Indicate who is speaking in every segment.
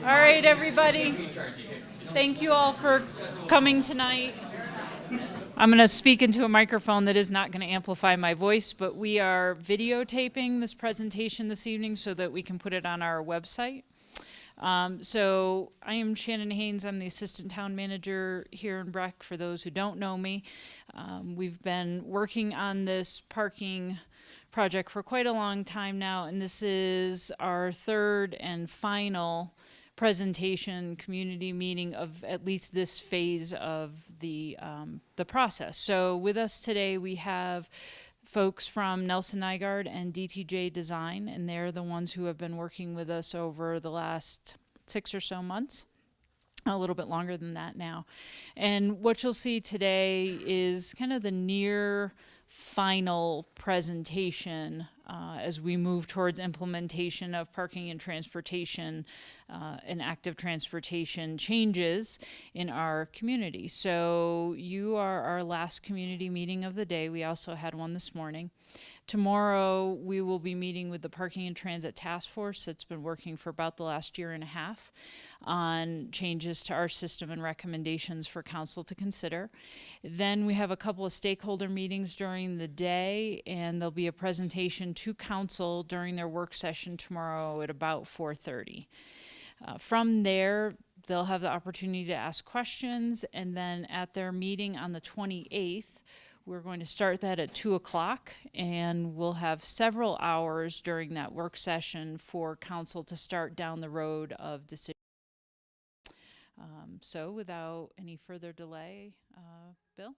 Speaker 1: All right, everybody. Thank you all for coming tonight. I'm going to speak into a microphone that is not going to amplify my voice, but we are videotaping this presentation this evening so that we can put it on our website. So I am Shannon Haynes. I'm the assistant town manager here in Breck, for those who don't know me. We've been working on this parking project for quite a long time now, and this is our third and final presentation community meeting of at least this phase of the process. So with us today we have folks from Nelson Nygaard and DTJ Design, and they're the ones who have been working with us over the last 6 or so months. A little bit longer than that now. And what you'll see today is kind of the near final presentation as we move towards implementation of parking and transportation and active transportation changes in our community. So you are our last community meeting of the day. We also had one this morning. Tomorrow we will be meeting with the Parking and Transit Task Force that's been working for about the last year and a half on changes to our system and recommendations for council to consider. Then we have a couple of stakeholder meetings during the day, and there'll be a presentation to council during their work session tomorrow at about 4:30. From there, they'll have the opportunity to ask questions, and then at their meeting on the 28th, we're going to start that at 2 o'clock, and we'll have several hours during that work session for council to start down the road of decision. So without any further delay, Bill?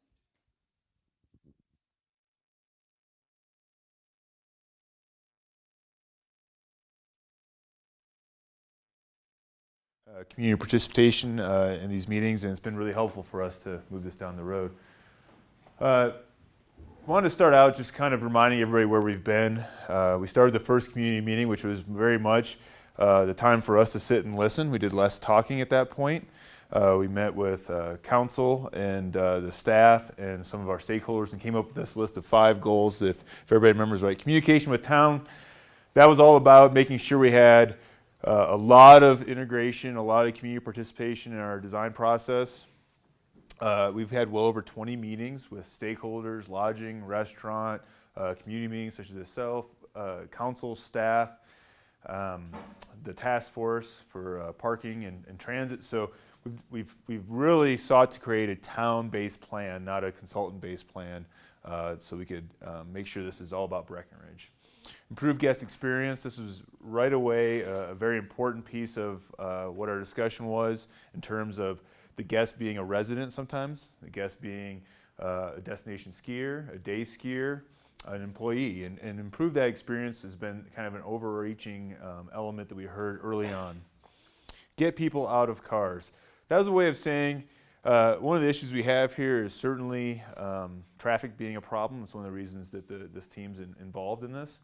Speaker 2: Community participation in these meetings, and it's been really helpful for us to move this down the road. Wanted to start out just kind of reminding everybody where we've been. We started the first community meeting, which was very much the time for us to sit and listen. We did less talking at that point. We met with council and the staff and some of our stakeholders and came up with this list of 5 goals, if everybody remembers right. Communication with town, that was all about making sure we had a lot of integration, a lot of community participation in our design process. We've had well over 20 meetings with stakeholders, lodging, restaurant, community meetings such as itself, council, staff, the task force for parking and transit. So we've really sought to create a town-based plan, not a consultant-based plan, so we could make sure this is all about Breckenridge. Improved guest experience. This was right away a very important piece of what our discussion was in terms of the guest being a resident sometimes, the guest being a destination skier, a day skier, an employee, and improve that experience has been kind of an overreaching element that we heard early on. Get people out of cars. That was a way of saying one of the issues we have here is certainly traffic being a problem. It's one of the reasons that this team's involved in this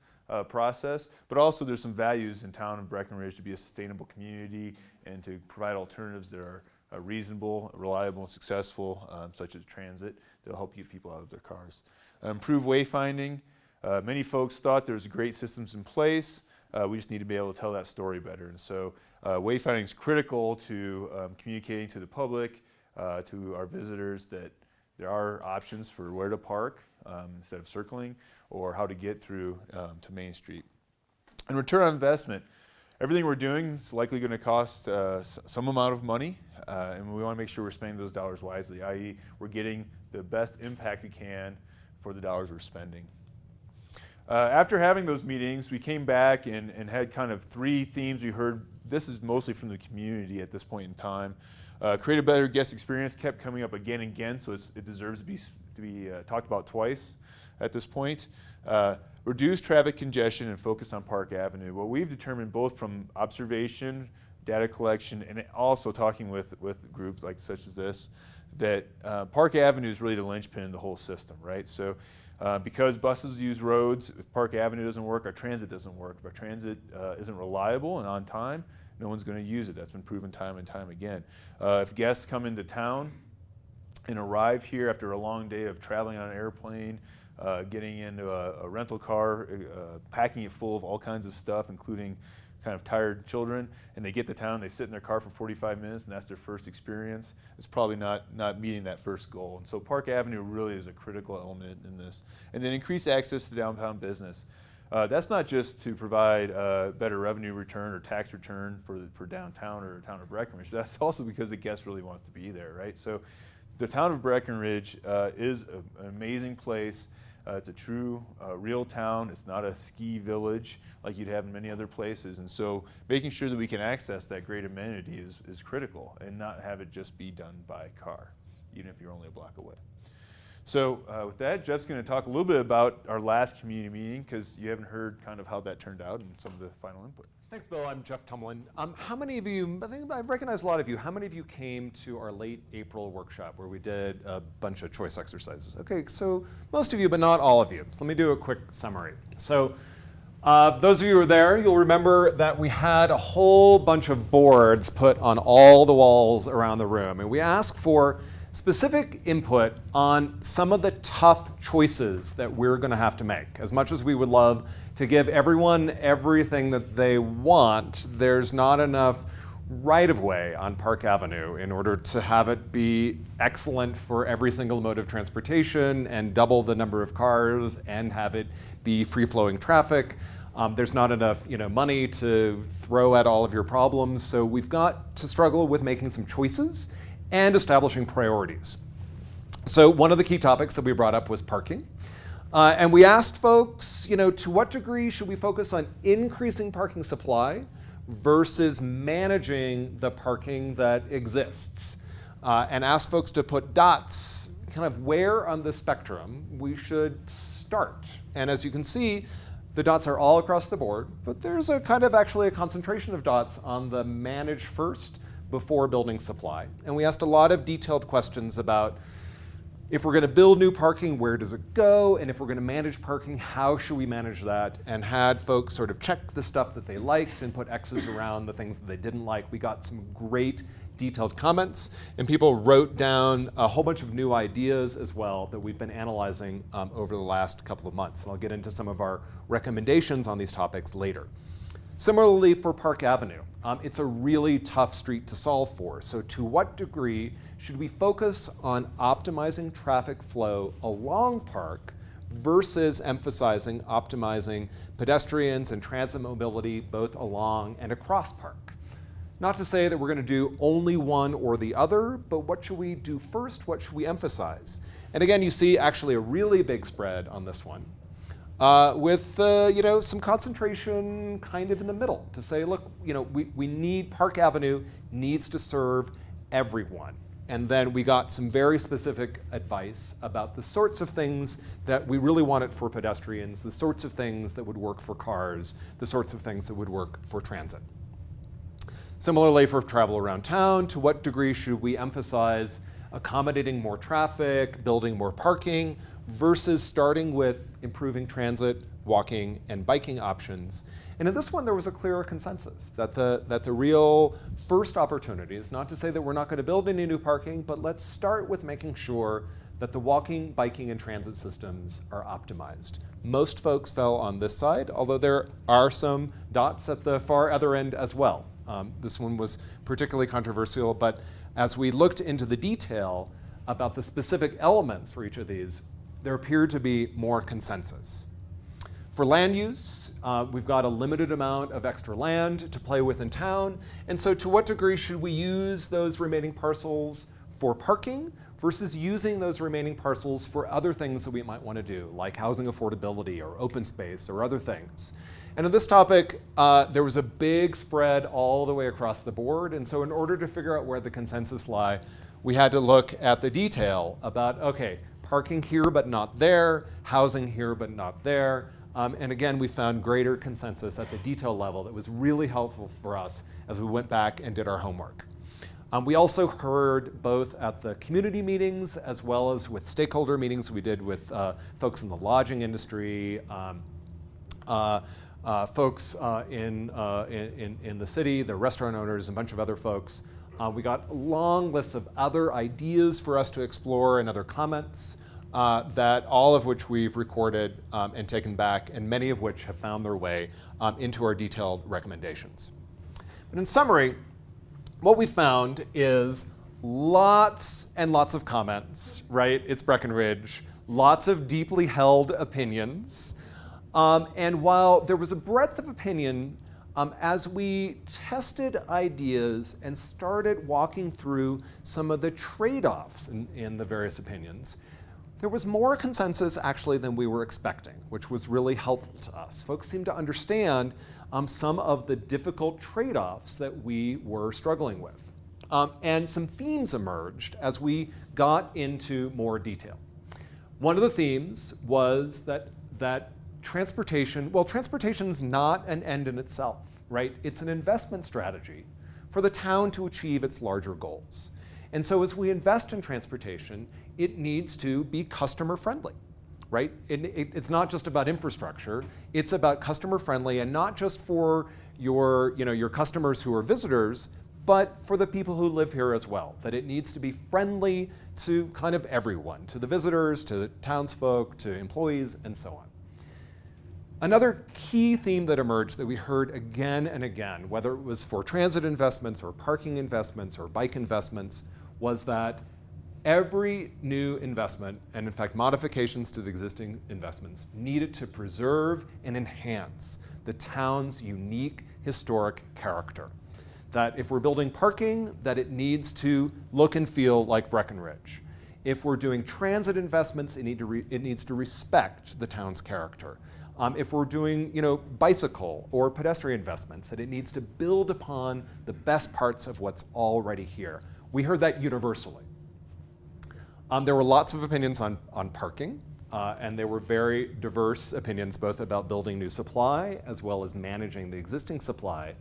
Speaker 2: process, but also there's some values in town of Breckenridge to be a sustainable community and to provide alternatives that are reasonable, reliable, and successful, such as transit, that'll help get people out of their cars. Improve wayfinding. Many folks thought there's great systems in place. We just need to be able to tell that story better. And so wayfinding is critical to communicating to the public, to our visitors, that there are options for where to park instead of circling, or how to get through to Main Street. And return on investment. Everything we're doing is likely going to cost some amount of money, and we want to make sure we're spending those dollars wisely, i.e. we're getting the best impact we can for the dollars we're spending. After having those meetings, we came back and had kind of 3 themes we heard. This is mostly from the community at this point in time. Create a better guest experience kept coming up again and again, so it deserves to be talked about twice at this point. Reduce traffic congestion and focus on Park Avenue. What we've determined both from observation, data collection, and also talking with groups like such as this, that Park Avenue is really the linchpin in the whole system, right? So because buses use roads, if Park Avenue doesn't work, our transit doesn't work. If our transit isn't reliable and on time, no one's going to use it. That's been proven time and time again. If guests come into town and arrive here after a long day of traveling on an airplane, getting into a rental car, packing it full of all kinds of stuff, including kind of tired children, and they get to town, they sit in their car for 45 minutes, and that's their first experience. It's probably not meeting that first goal. And so Park Avenue really is a critical element in this. And then increase access to downtown business. That's not just to provide better revenue return or tax return for downtown or town of Breckenridge. That's also because the guest really wants to be there, right? So the town of Breckenridge is an amazing place. It's a true, real town. It's not a ski village like you'd have in many other places. And so making sure that we can access that great amenity is critical, and not have it just be done by car, even if you're only a block away. So with that, Jeff's going to talk a little bit about our last community meeting, because you haven't heard kind of how that turned out and some of the final input.
Speaker 3: Thanks, Bill. I'm Jeff Tumlin. How many of you, I think I recognize a lot of you, how many of you came to our late April workshop where we did a bunch of choice exercises? Okay, so most of you, but not all of you. So let me do a quick summary. So those of you who were there, you'll remember that we had a whole bunch of boards put on all the walls around the room, and we asked for specific input on some of the tough choices that we're going to have to make. As much as we would love to give everyone everything that they want, there's not enough right-of-way on Park Avenue in order to have it be excellent for every single mode of transportation and double the number of cars and have it be free-flowing traffic. There's not enough money to throw at all of your problems, so we've got to struggle with making some choices and establishing priorities. So one of the key topics that we brought up was parking. And we asked folks, to what degree should we focus on increasing parking supply versus managing the parking that exists? And asked folks to put dots kind of where on the spectrum we should start. And as you can see, the dots are all across the board, but there's a kind of actually a concentration of dots on the manage first before building supply. And we asked a lot of detailed questions about, if we're going to build new parking, where does it go? And if we're going to manage parking, how should we manage that? And had folks sort of check the stuff that they liked and put X's around the things that they didn't like. We got some great detailed comments, and people wrote down a whole bunch of new ideas as well that we've been analyzing over the last couple of months. And I'll get into some of our recommendations on these topics later. Similarly for Park Avenue, it's a really tough street to solve for. So to what degree should we focus on optimizing traffic flow along Park versus emphasizing optimizing pedestrians and transit mobility both along and across Park? Not to say that we're going to do only one or the other, but what should we do first? What should we emphasize? And again, you see actually a really big spread on this one. With some concentration kind of in the middle to say, look, we need, Park Avenue needs to serve everyone. And then we got some very specific advice about the sorts of things that we really wanted for pedestrians, the sorts of things that would work for cars, the sorts of things that would work for transit. Similarly for travel around town, to what degree should we emphasize accommodating more traffic, building more parking, versus starting with improving transit, walking, and biking options? And in this one, there was a clearer consensus that the real first opportunity is not to say that we're not going to build any new parking, but let's start with making sure that the walking, biking, and transit systems are optimized. Most folks fell on this side, although there are some dots at the far other end as well. This one was particularly controversial, but as we looked into the detail about the specific elements for each of these, there appeared to be more consensus. For land use, we've got a limited amount of extra land to play with in town, and so to what degree should we use those remaining parcels for parking versus using those remaining parcels for other things that we might want to do, like housing affordability or open space or other things? And on this topic, there was a big spread all the way across the board, and so in order to figure out where the consensus lie, we had to look at the detail about, okay, parking here but not there, housing here but not there. And again, we found greater consensus at the detail level that was really helpful for us as we went back and did our homework. We also heard both at the community meetings as well as with stakeholder meetings we did with folks in the lodging industry, folks in the city, the restaurant owners, and a bunch of other folks. We got a long list of other ideas for us to explore and other comments. that all of which we've recorded and taken back, and many of which have found their way into our detailed recommendations. But in summary, what we found is lots and lots of comments, right? It's Breckenridge, lots of deeply held opinions. And while there was a breadth of opinion, as we tested ideas and started walking through some of the trade-offs in the various opinions, there was more consensus actually than we were expecting, which was really helpful to us. Folks seemed to understand some of the difficult trade-offs that we were struggling with. And some themes emerged as we got into more detail. One of the themes was that transportation's not an end in itself, right? It's an investment strategy for the town to achieve its larger goals. And so as we invest in transportation, it needs to be customer friendly, right? It's not just about infrastructure, it's about customer friendly, and not just for your customers who are visitors, but for the people who live here as well, that it needs to be friendly to kind of everyone, to the visitors, to the townsfolk, to employees, and so on. Another key theme that emerged that we heard again and again, whether it was for transit investments or parking investments or bike investments, was that every new investment, and in fact modifications to the existing investments, needed to preserve and enhance the town's unique historic character. That if we're building parking, that it needs to look and feel like Breckenridge. If we're doing transit investments, it needs to respect the town's character. If we're doing bicycle or pedestrian investments, that it needs to build upon the best parts of what's already here. We heard that universally. There were lots of opinions on parking, and there were very diverse opinions both about building new supply as well as managing the existing supply,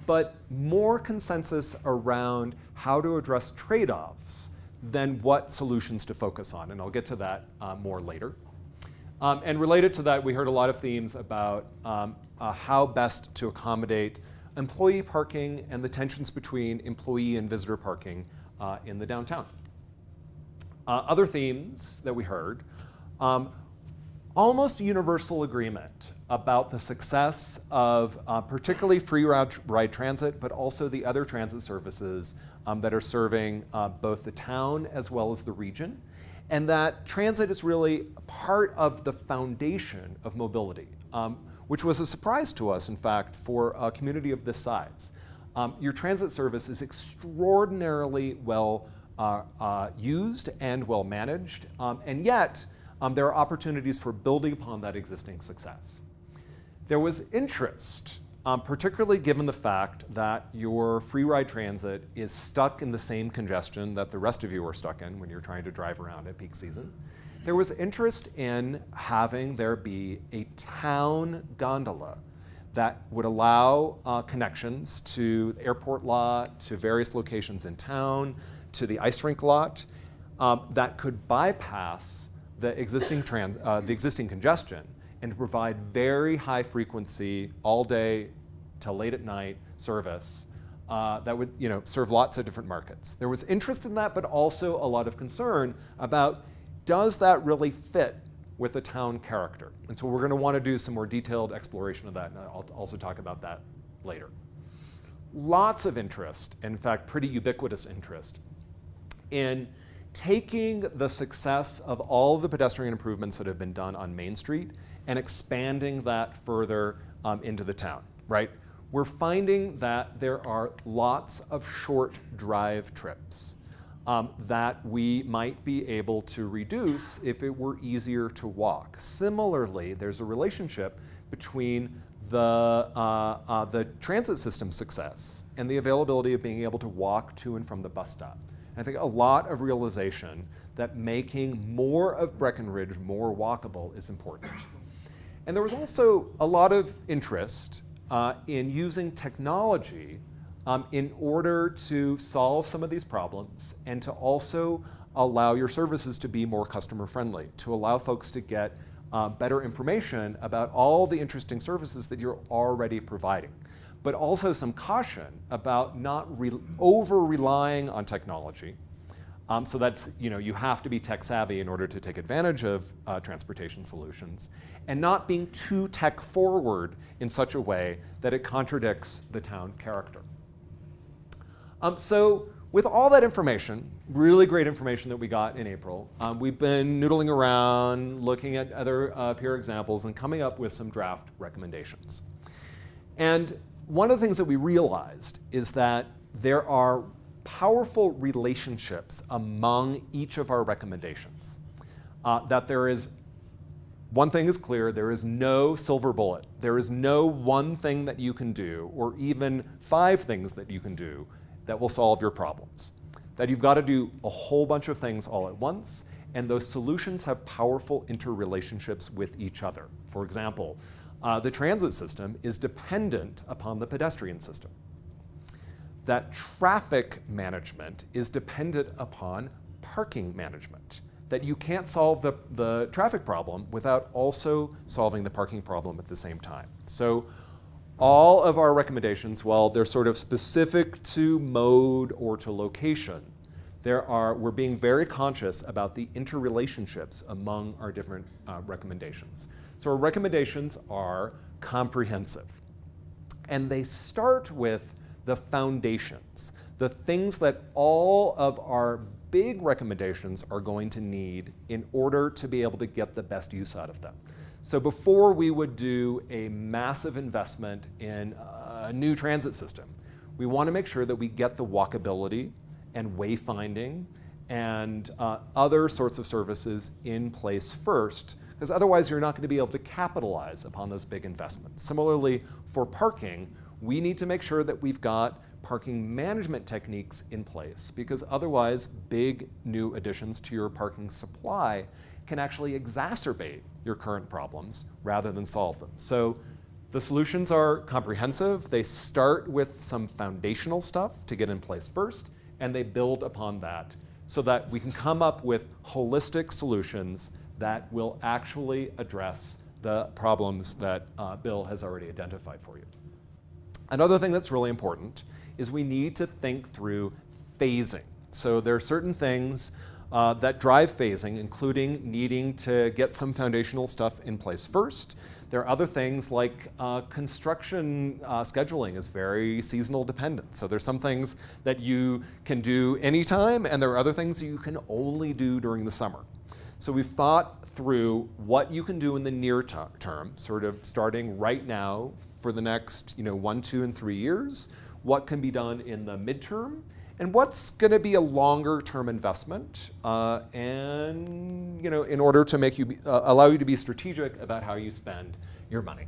Speaker 3: but more consensus around how to address trade-offs than what solutions to focus on, and I'll get to that more later. And related to that, we heard a lot of themes about how best to accommodate employee parking and the tensions between employee and visitor parking in the downtown. Other themes that we heard, almost universal agreement about the success of particularly free ride transit, but also the other transit services that are serving both the town as well as the region. And that transit is really part of the foundation of mobility, which was a surprise to us, in fact, for a community of this size. Your transit service is extraordinarily well used and well managed, and yet there are opportunities for building upon that existing success. There was interest, particularly given the fact that your free ride transit is stuck in the same congestion that the rest of you are stuck in when you're trying to drive around at peak season. There was interest in having there be a town gondola that would allow connections to the airport lot, to various locations in town, to the ice rink lot, that could bypass the existing congestion and provide very high frequency, all day till late at night service that would serve lots of different markets. There was interest in that, but also a lot of concern about, does that really fit with the town character? And so we're going to want to do some more detailed exploration of that, and I'll also talk about that later. Lots of interest, in fact pretty ubiquitous interest, in taking the success of all the pedestrian improvements that have been done on Main Street and expanding that further into the town, right? We're finding that there are lots of short drive trips that we might be able to reduce if it were easier to walk. Similarly, there's a relationship between the transit system success and the availability of being able to walk to and from the bus stop. I think a lot of realization that making more of Breckenridge more walkable is important. And there was also a lot of interest in using technology in order to solve some of these problems and to also allow your services to be more customer friendly, to allow folks to get better information about all the interesting services that you're already providing. But also some caution about not over-relying on technology So that's, you have to be tech savvy in order to take advantage of transportation solutions, and not being too tech forward in such a way that it contradicts the town character. So with all that information, really great information that we got in April, we've been noodling around, looking at other peer examples, and coming up with some draft recommendations. And one of the things that we realized is that there are powerful relationships among each of our recommendations. That there is, one thing is clear, there is no silver bullet. There is no one thing that you can do, or even 5 things that you can do that will solve your problems. That you've got to do a whole bunch of things all at once, and those solutions have powerful interrelationships with each other. For example, the transit system is dependent upon the pedestrian system. That traffic management is dependent upon parking management. That you can't solve the traffic problem without also solving the parking problem at the same time. So all of our recommendations, while they're sort of specific to mode or to location, we're being very conscious about the interrelationships among our different recommendations. So our recommendations are comprehensive. And they start with the foundations, the things that all of our big recommendations are going to need in order to be able to get the best use out of them. So before we would do a massive investment in a new transit system, we want to make sure that we get the walkability and wayfinding and other sorts of services in place first, because otherwise you're not going to be able to capitalize upon those big investments. Similarly, for parking, we need to make sure that we've got parking management techniques in place, because otherwise big new additions to your parking supply can actually exacerbate your current problems rather than solve them. So the solutions are comprehensive. They start with some foundational stuff to get in place first, and they build upon that so that we can come up with holistic solutions that will actually address the problems that Bill has already identified for you. Another thing that's really important is we need to think through phasing. So there are certain things that drive phasing, including needing to get some foundational stuff in place first. There are other things like construction scheduling is very seasonal dependent. So there's some things that you can do anytime, and there are other things you can only do during the summer. So we've thought through what you can do in the near term, sort of starting right now for the next 1, 2, and 3 years, what can be done in the midterm, and what's going to be a longer term investment, and in order to make you allow you to be strategic about how you spend your money.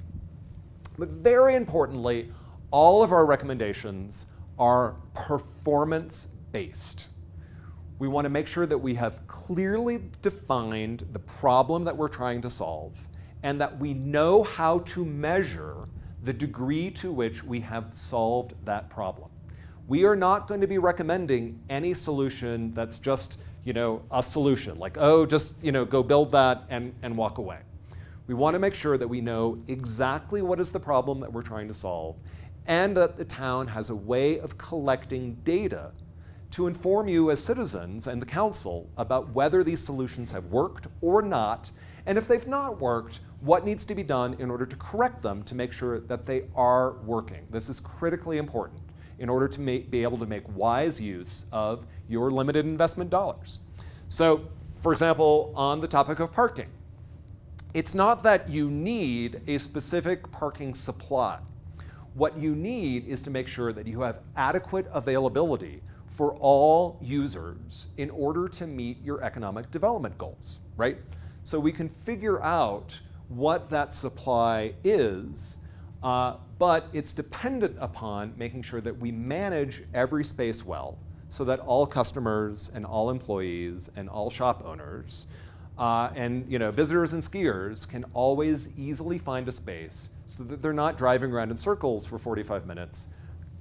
Speaker 3: But very importantly, all of our recommendations are performance based. We want to make sure that we have clearly defined the problem that we're trying to solve, and that we know how to measure the degree to which we have solved that problem. We are not going to be recommending any solution that's just a solution, like, oh, just go build that and walk away. We want to make sure that we know exactly what is the problem that we're trying to solve, and that the town has a way of collecting data to inform you as citizens and the council about whether these solutions have worked or not, and if they've not worked, what needs to be done in order to correct them to make sure that they are working. This is critically important in order to be able to make wise use of your limited investment dollars. So, for example, on the topic of parking, it's not that you need a specific parking supply. What you need is to make sure that you have adequate availability for all users in order to meet your economic development goals, right? So we can figure out what that supply is, but it's dependent upon making sure that we manage every space well, so that all customers and all employees and all shop owners and visitors and skiers can always easily find a space, so that they're not driving around in circles for 45 minutes,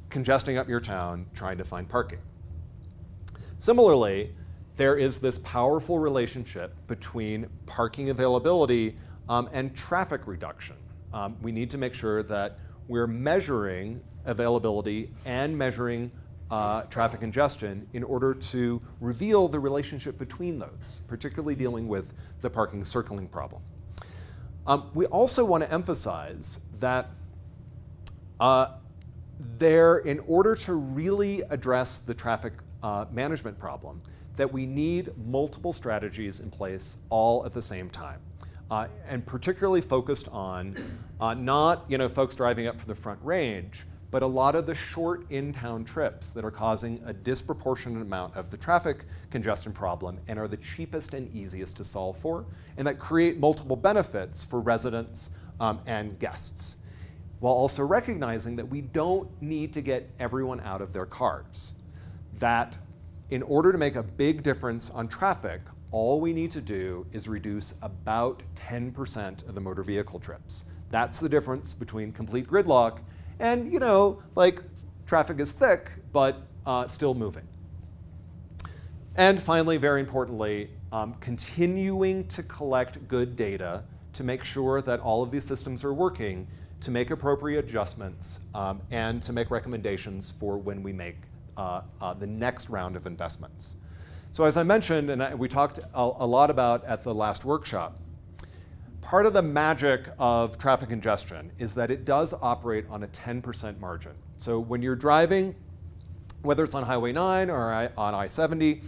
Speaker 3: congesting up your town trying to find parking. Similarly, there is this powerful relationship between parking availability and traffic reduction. We need to make sure that we're measuring availability and measuring traffic congestion in order to reveal the relationship between those, particularly dealing with the parking circling problem. We also want to emphasize that in order to really address the traffic management problem, that we need multiple strategies in place all at the same time. And particularly focused on not folks driving up from the Front Range, but a lot of the short in-town trips that are causing a disproportionate amount of the traffic congestion problem and are the cheapest and easiest to solve for, and that create multiple benefits for residents and guests, while also recognizing that we don't need to get everyone out of their cars. That in order to make a big difference on traffic, all we need to do is reduce about 10% of the motor vehicle trips. That's the difference between complete gridlock and, like traffic is thick, but still moving. And finally, very importantly, continuing to collect good data to make sure that all of these systems are working, to make appropriate adjustments, and to make recommendations for when we make the next round of investments. So as I mentioned, and we talked a lot about at the last workshop, part of the magic of traffic congestion is that it does operate on a 10% margin. So when you're driving, whether it's on Highway 9 or on I-70,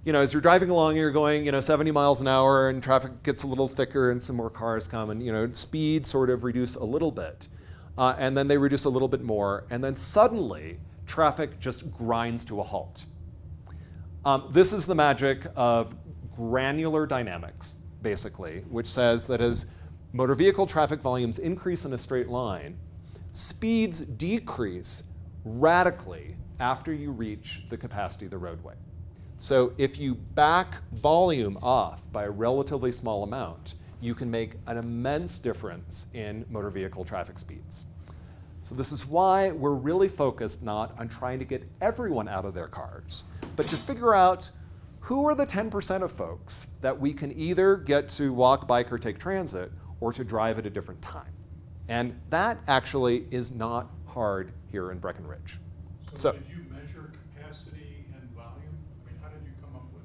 Speaker 3: as you're driving along, you're going 70 miles an hour and traffic gets a little thicker and some more cars come and speed sort of reduce a little bit. And then they reduce a little bit more, and then suddenly traffic just grinds to a halt. This is the magic of granular dynamics, basically, which says that as motor vehicle traffic volumes increase in a straight line, speeds decrease radically after you reach the capacity of the roadway. So if you back volume off by a relatively small amount, you can make an immense difference in motor vehicle traffic speeds. So this is why we're really focused not on trying to get everyone out of their cars, but to figure out who are the 10% of folks that we can either get to walk, bike, or take transit, or to drive at a different time. And that actually is not hard here in Breckenridge.
Speaker 4: So did you measure capacity and volume? I mean, how did you come up with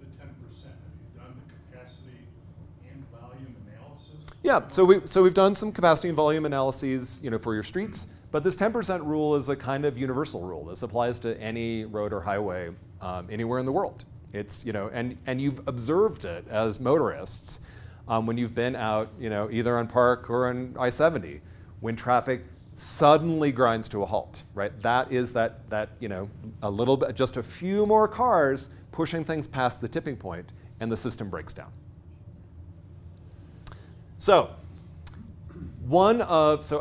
Speaker 4: the 10%? Have you done the capacity and volume analysis?
Speaker 3: Yeah, so we've done some capacity and volume analyses, for your streets, but this 10% rule is a kind of universal rule. This applies to any road or highway anywhere in the world. It's, and you've observed it as motorists when you've been out, either on Park or on I-70, when traffic suddenly grinds to a halt, right? That is that a little bit, just a few more cars pushing things past the tipping point, and the system breaks down. So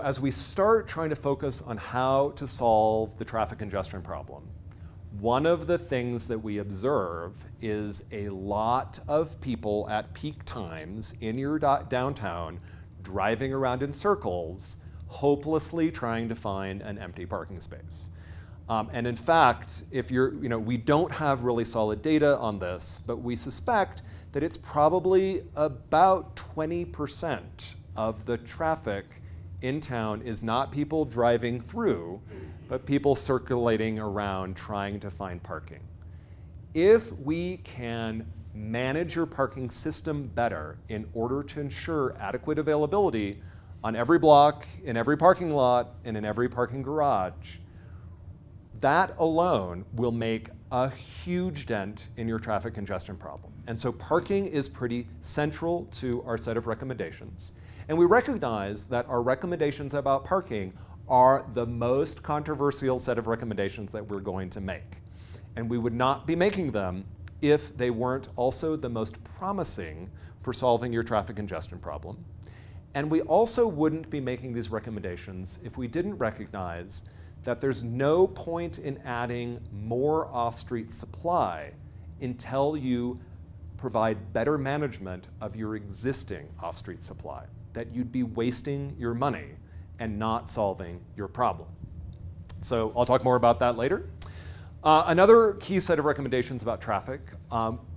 Speaker 3: as we start trying to focus on how to solve the traffic congestion problem, one of the things that we observe is a lot of people at peak times in your downtown driving around in circles, hopelessly trying to find an empty parking space. And in fact, we don't have really solid data on this, but we suspect that it's probably about 20% of the traffic in town is not people driving through, but people circulating around trying to find parking. If we can manage your parking system better in order to ensure adequate availability on every block, in every parking lot, and in every parking garage, that alone will make a huge dent in your traffic congestion problem. And so parking is pretty central to our set of recommendations. And we recognize that our recommendations about parking are the most controversial set of recommendations that we're going to make. And we would not be making them if they weren't also the most promising for solving your traffic congestion problem. And we also wouldn't be making these recommendations if we didn't recognize that there's no point in adding more off-street supply until you provide better management of your existing off-street supply, that you'd be wasting your money and not solving your problem. So I'll talk more about that later. Another key set of recommendations about traffic,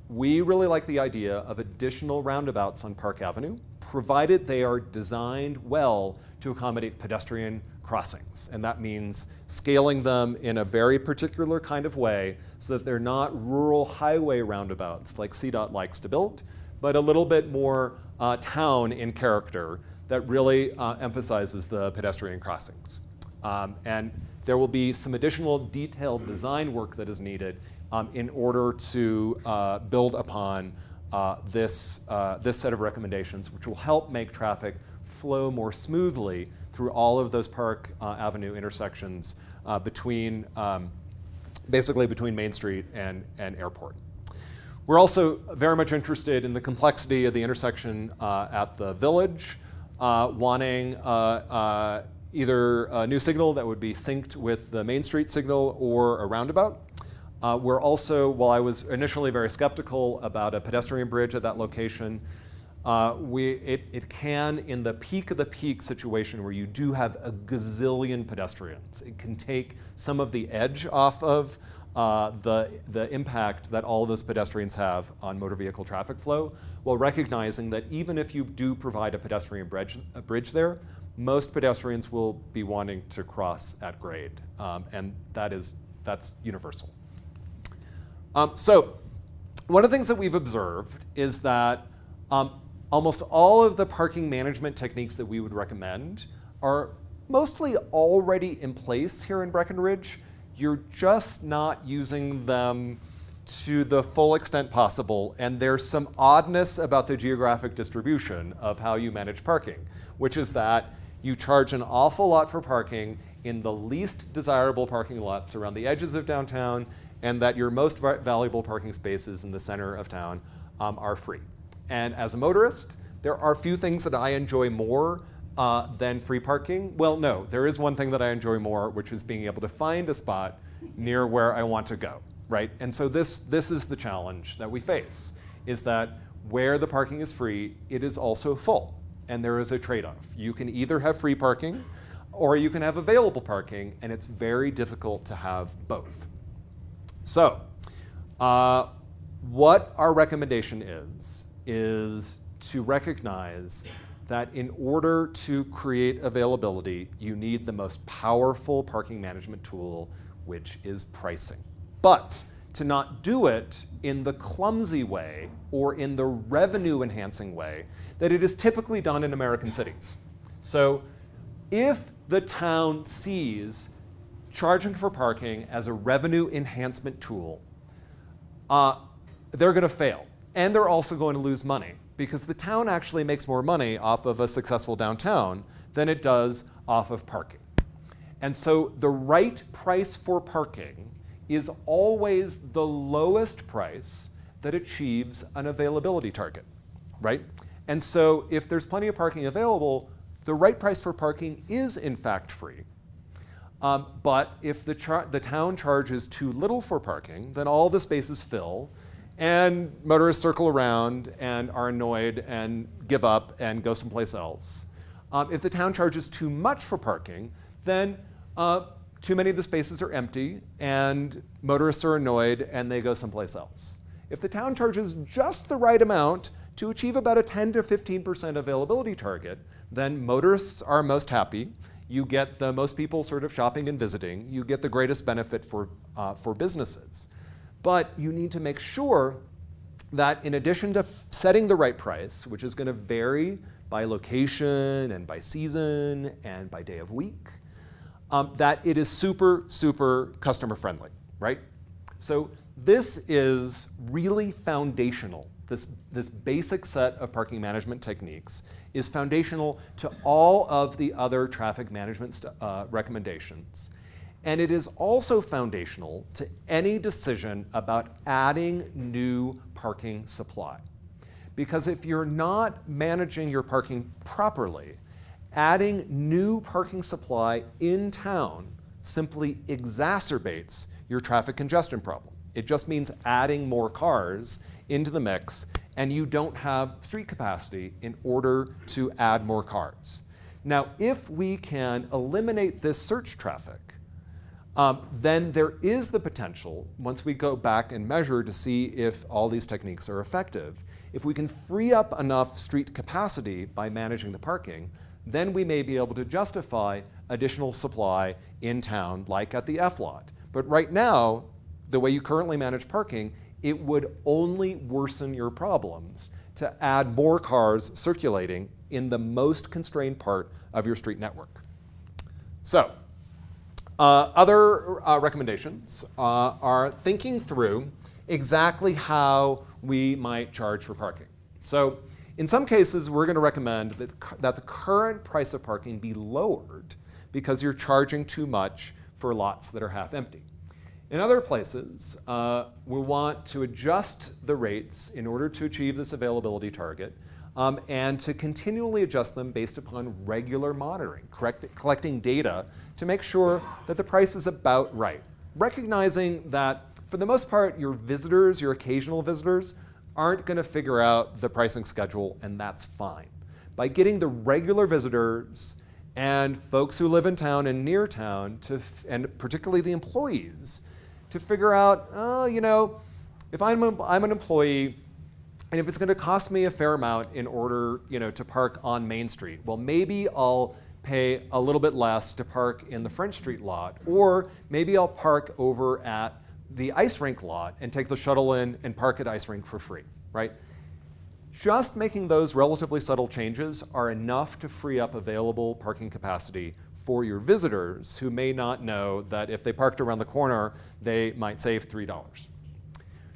Speaker 3: we really like the idea of additional roundabouts on Park Avenue, provided they are designed well to accommodate pedestrian crossings. And that means scaling them in a very particular kind of way so that they're not rural highway roundabouts like CDOT likes to build, but a little bit more town in character that really emphasizes the pedestrian crossings. And there will be some additional detailed design work that is needed in order to build upon this set of recommendations, which will help make traffic flow more smoothly through all of those Park Avenue intersections basically between Main Street and Airport. We're also very much interested in the complexity of the intersection at the Village, wanting either a new signal that would be synced with the Main Street signal or a roundabout. We're also, while I was initially very skeptical about a pedestrian bridge at that location, it can, in the peak of the peak situation where you do have a gazillion pedestrians, it can take some of the edge off of the impact that all of those pedestrians have on motor vehicle traffic flow, while recognizing that even if you do provide a pedestrian bridge there, most pedestrians will be wanting to cross at grade, and that's universal. So one of the things that we've observed is that almost all of the parking management techniques that we would recommend are mostly already in place here in Breckenridge. You're just not using them to the full extent possible, and there's some oddness about the geographic distribution of how you manage parking, which is that you charge an awful lot for parking in the least desirable parking lots around the edges of downtown, and that your most valuable parking spaces in the center of town are free. And as a motorist, there are few things that I enjoy more than free parking. Well, no, there is one thing that I enjoy more, which is being able to find a spot near where I want to go, right? And so this is the challenge that we face, is that where the parking is free, it is also full, and there is a trade-off. You can either have free parking, or you can have available parking, and it's very difficult to have both. So, what our recommendation is to recognize that in order to create availability, you need the most powerful parking management tool, which is pricing. But to not do it in the clumsy way or in the revenue-enhancing way that it is typically done in American cities. So if the town sees charging for parking as a revenue enhancement tool, they're going to fail. And they're also going to lose money, because the town actually makes more money off of a successful downtown than it does off of parking. And so the right price for parking is always the lowest price that achieves an availability target, right? And so if there's plenty of parking available, the right price for parking is in fact free. But if the town charges too little for parking, then all the spaces fill, and motorists circle around and are annoyed and give up and go someplace else. If the town charges too much for parking, then too many of the spaces are empty and motorists are annoyed and they go someplace else. If the town charges just the right amount to achieve about a 10 to 15% availability target, then motorists are most happy. You get the most people sort of shopping and visiting. You get the greatest benefit for businesses. But you need to make sure that in addition to setting the right price, which is going to vary by location and by season and by day of week, that it is super, super customer friendly, right? So this is really foundational. This basic set of parking management techniques is foundational to all of the other traffic management recommendations. And it is also foundational to any decision about adding new parking supply. Because if you're not managing your parking properly, adding new parking supply in town simply exacerbates your traffic congestion problem. It just means adding more cars into the mix, and you don't have street capacity in order to add more cars. Now, if we can eliminate this surge traffic, then there is the potential, once we go back and measure to see if all these techniques are effective, if we can free up enough street capacity by managing the parking, then we may be able to justify additional supply in town, like at the F lot. But right now, the way you currently manage parking, it would only worsen your problems to add more cars circulating in the most constrained part of your street network. So, other recommendations are thinking through exactly how we might charge for parking. So, in some cases, we're going to recommend that the current price of parking be lowered because you're charging too much for lots that are half empty. In other places, we want to adjust the rates in order to achieve this availability target and to continually adjust them based upon regular monitoring, collecting data to make sure that the price is about right. Recognizing that for the most part, your visitors, your occasional visitors, aren't going to figure out the pricing schedule, and that's fine. By getting the regular visitors and folks who live in town and near town, and particularly the employees, to figure out, if I'm an employee, and if it's going to cost me a fair amount in order, to park on Main Street, well, maybe I'll pay a little bit less to park in the French Street lot, or maybe I'll park over at the ice rink lot and take the shuttle in and park at ice rink for free, right? Just making those relatively subtle changes are enough to free up available parking capacity for your visitors who may not know that if they parked around the corner, they might save $3.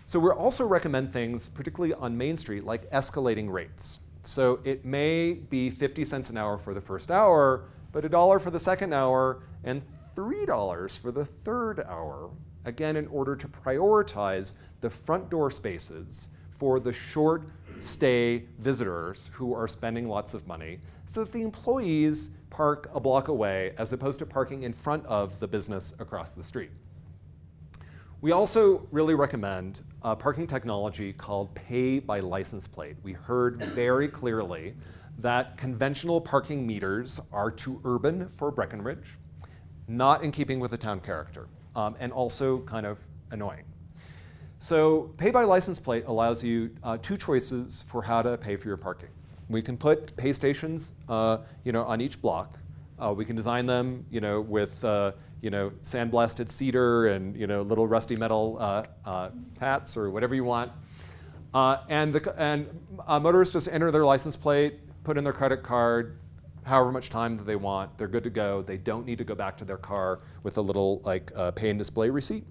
Speaker 3: So we also recommend things, particularly on Main Street, like escalating rates. So it may be 50 cents an hour for the first hour, but $1 for the second hour, and $3 for the third hour, again, in order to prioritize the front door spaces for the short stay visitors who are spending lots of money, so that the employees park a block away as opposed to parking in front of the business across the street. We also really recommend a parking technology called pay by license plate. We heard very clearly that conventional parking meters are too urban for Breckenridge, not in keeping with the town character, and also kind of annoying. So pay by license plate allows you two choices for how to pay for your parking. We can put pay stations, on each block. We can design them, with sandblasted cedar and little rusty metal hats or whatever you want. And motorists just enter their license plate, put in their credit card, however much time that they want. They're good to go. They don't need to go back to their car with a little pay and display receipt.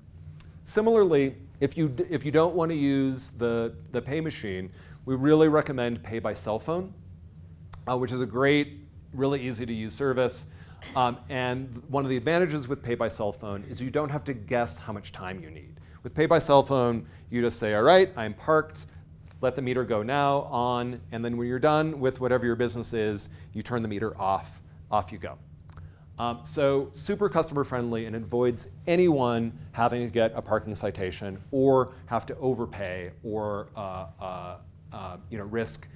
Speaker 3: Similarly, if you don't want to use the pay machine, we really recommend pay by cell phone, which is a great, really easy to use service. And one of the advantages with pay by cell phone is you don't have to guess how much time you need. With pay by cell phone, you just say, all right, I'm parked, let the meter go now, on, and then when you're done with whatever your business is, you turn the meter off you go. So super customer friendly and avoids anyone having to get a parking citation or have to overpay or risk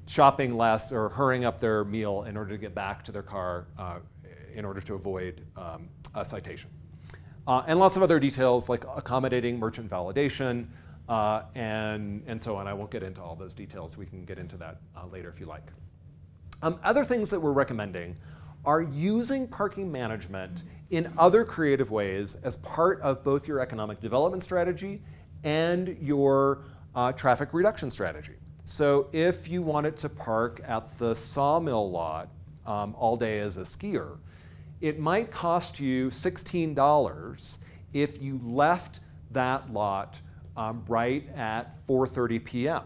Speaker 3: shopping less or hurrying up their meal in order to get back to their car in order to avoid a citation. And lots of other details like accommodating merchant validation and so on. I won't get into all those details. We can get into that later if you like. Other things that we're recommending are using parking management in other creative ways as part of both your economic development strategy and your traffic reduction strategy. So if you wanted to park at the sawmill lot all day as a skier, it might cost you $16 if you left that lot right at 4:30 p.m.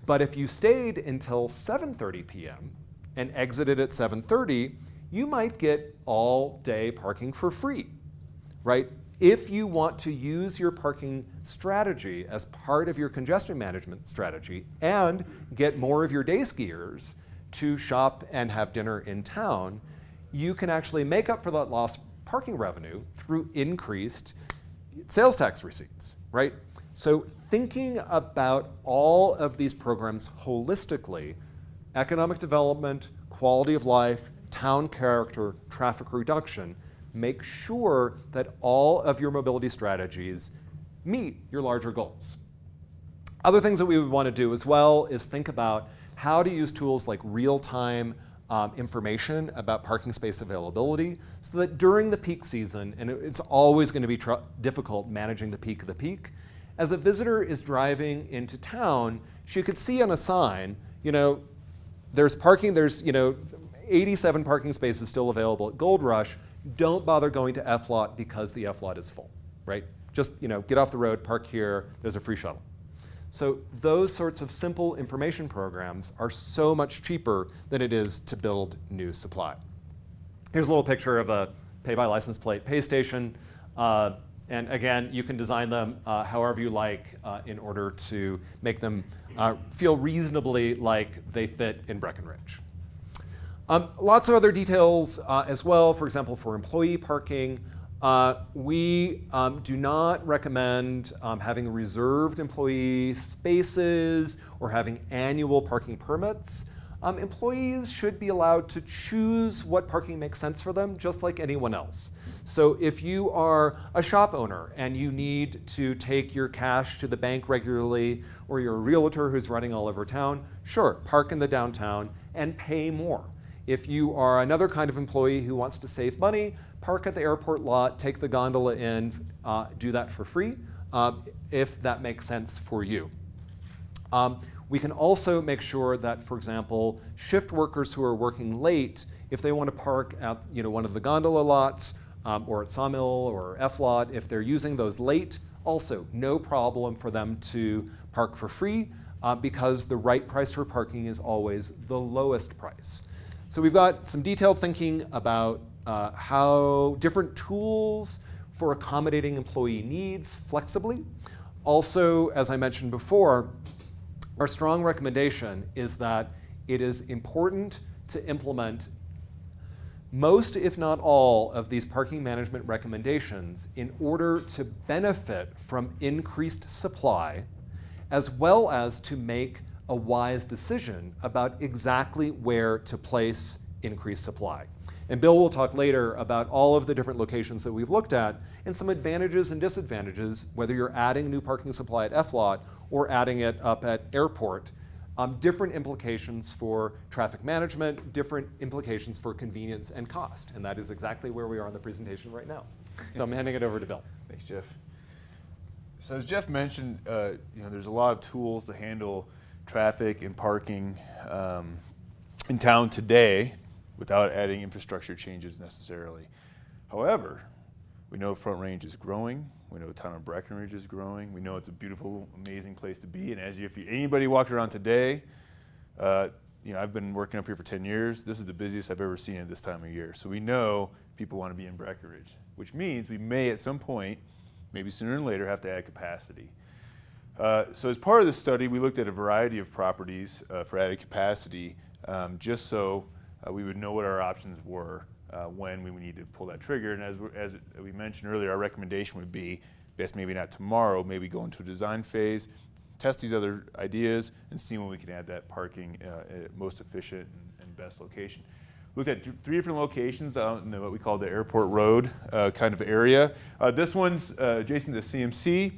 Speaker 3: But if you stayed until 7:30 p.m. and exited at 7:30, you might get all day parking for free, right? If you want to use your parking strategy as part of your congestion management strategy and get more of your day skiers to shop and have dinner in town, you can actually make up for that lost parking revenue through increased sales tax receipts, right? So thinking about all of these programs holistically, economic development, quality of life, town character, traffic reduction, make sure that all of your mobility strategies meet your larger goals. Other things that we would want to do as well is think about how to use tools like real-time information about parking space availability so that during the peak season, and it's always going to be difficult managing the peak of the peak, as a visitor is driving into town, she could see on a sign, there's parking, there's 87 parking spaces still available at Gold Rush. Don't bother going to F lot because the F lot is full, right? Just get off the road, park here, there's a free shuttle. So those sorts of simple information programs are so much cheaper than it is to build new supply. Here's a little picture of a pay-by-license plate pay station. And again, you can design them however you like in order to make them feel reasonably like they fit in Breckenridge. Lots of other details as well. For example, for employee parking, we do not recommend having reserved employee spaces or having annual parking permits. Employees should be allowed to choose what parking makes sense for them, just like anyone else. So if you are a shop owner and you need to take your cash to the bank regularly, or you're a realtor who's running all over town, sure, park in the downtown and pay more. If you are another kind of employee who wants to save money, park at the airport lot, take the gondola in, do that for free, if that makes sense for you. We can also make sure that, for example, shift workers who are working late, if they want to park at one of the gondola lots, or at Sawmill or F lot, if they're using those late, also no problem for them to park for free, because the right price for parking is always the lowest price. So we've got some detailed thinking about how different tools for accommodating employee needs flexibly. Also, as I mentioned before, our strong recommendation is that it is important to implement most, if not all, of these parking management recommendations in order to benefit from increased supply, as well as to make a wise decision about exactly where to place increased supply. And Bill will talk later about all of the different locations that we've looked at and some advantages and disadvantages, whether you're adding new parking supply at F lot or adding it up at airport. Different implications for traffic management, different implications for convenience and cost. And that is exactly where we are in the presentation right now. So I'm handing it over to Bill.
Speaker 2: Thanks, Jeff. So as Jeff mentioned, there's a lot of tools to handle traffic and parking in town today without adding infrastructure changes necessarily. However, we know Front Range is growing. We know the town of Breckenridge is growing. We know it's a beautiful, amazing place to be. And if anybody walked around today, I've been working up here for 10 years. This is the busiest I've ever seen at this time of year. So we know people want to be in Breckenridge, which means we may at some point, maybe sooner than later, have to add capacity. So as part of this study, we looked at a variety of properties for added capacity, just so we would know what our options were when we would need to pull that trigger. And as we mentioned earlier, our recommendation would be, best maybe not tomorrow, maybe go into a design phase, test these other ideas, and see when we can add that parking most efficient and best location. Looked at 3 different locations out in what we call the Airport Road kind of area. This one's adjacent to CMC.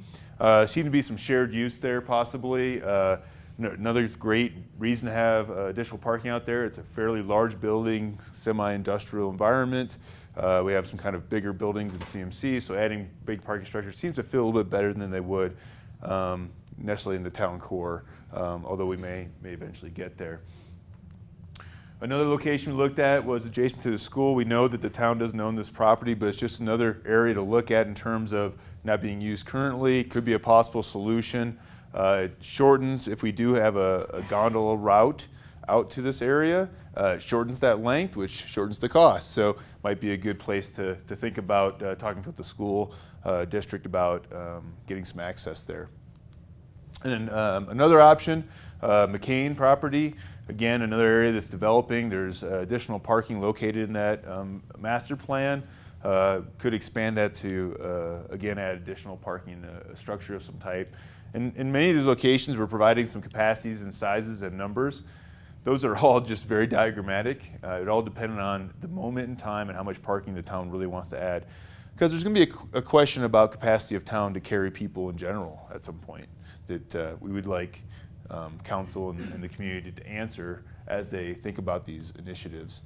Speaker 2: Seemed to be some shared use there possibly. Another great reason to have additional parking out there. It's a fairly large building, semi-industrial environment. We have some kind of bigger buildings in CMC, so adding big parking structures seems to feel a little bit better than they would necessarily in the town core, although we may eventually get there. Another location we looked at was adjacent to the school. We know that the town doesn't own this property, but it's just another area to look at in terms of not being used currently. Could be a possible solution. It shortens, if we do have a gondola route out to this area, it shortens that length, which shortens the cost. So might be a good place to think about talking with the school district about getting some access there. And then another option, McCain property. Again, another area that's developing. There's additional parking located in that master plan. Could expand that to, again, add additional parking structure of some type. And in many of these locations, we're providing some capacities and sizes and numbers. Those are all just very diagrammatic. It all depends on the moment in time and how much parking the town really wants to add. Because there's going to be a question about capacity of town to carry people in general at some point that we would like council and the community to answer as they think about these initiatives.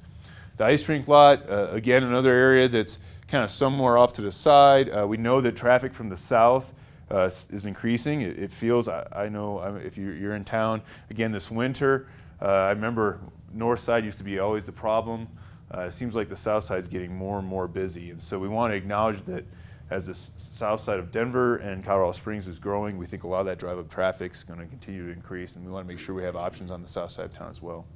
Speaker 2: The ice rink lot, again, another area that's kind of somewhere off to the side. We know that traffic from the south is increasing. It feels, I know if you're in town, again, this winter, I remember north side used to be always the problem. It seems like the south side is getting more and more busy. And so we want to acknowledge that as the south side of Denver and Colorado Springs is growing, we think a lot of that drive-up traffic is going to continue to increase, and we want to make sure we have options on the south side of town as well.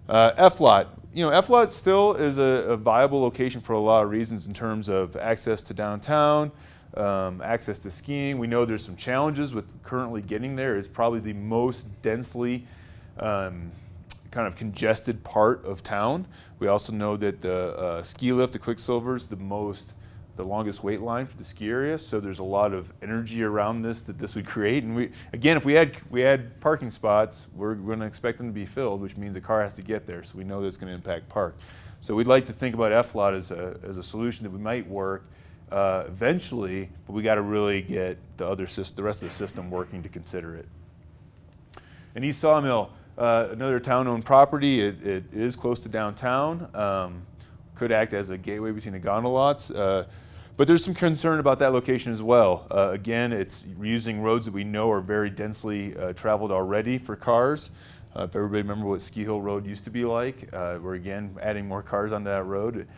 Speaker 2: F-Lot. F-Lot still is a viable location for a lot of reasons in terms of access to downtown, access to skiing. We know there's some challenges with currently getting there. It's probably the most densely kind of congested part of town. We also know that the ski lift, the Quicksilver, is the longest wait line for the ski area, so there's a lot of energy around this that this would create. And again, if we had parking spots, we're going to expect them to be filled, which means a car has to get there, so we know that's going to impact park. So we'd like to think about F-Lot as a solution that we might work eventually, but we got to really get the rest of the system working to consider it. And East Sawmill, another town-owned property. It is close to downtown. Could act as a gateway between the gondola lots. But there's some concern about that location as well. Again, it's using roads that we know are very densely traveled already for cars. If everybody remember what Ski Hill Road used to be like, we're again adding more cars onto that road.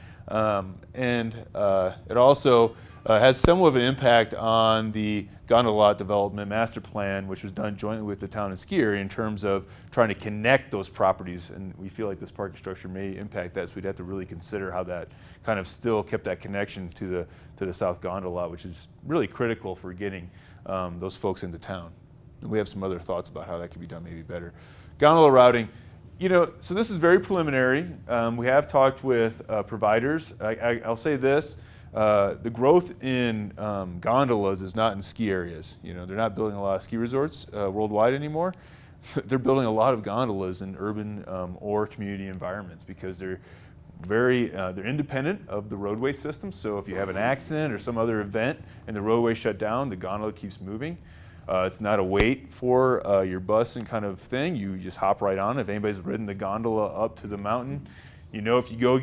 Speaker 2: It also has somewhat of an impact on the gondola lot development master plan, which was done jointly with the town and ski area in terms of trying to connect those properties. And we feel like this parking structure may impact that, so we'd have to really consider how that kind of still kept that connection to the south gondola lot, which is really critical for getting those folks into town. And we have some other thoughts about how that could be done maybe better. Gondola routing. So this is very preliminary. We have talked with providers. I'll say this. The growth in gondolas is not in ski areas. They're not building a lot of ski resorts worldwide anymore. They're building a lot of gondolas in urban or community environments because they're they're independent of the roadway system. So if you have an accident or some other event and the roadway shut down, the gondola keeps moving. It's not a wait for your bus and kind of thing. You just hop right on. If anybody's ridden the gondola up to the mountain, if you go.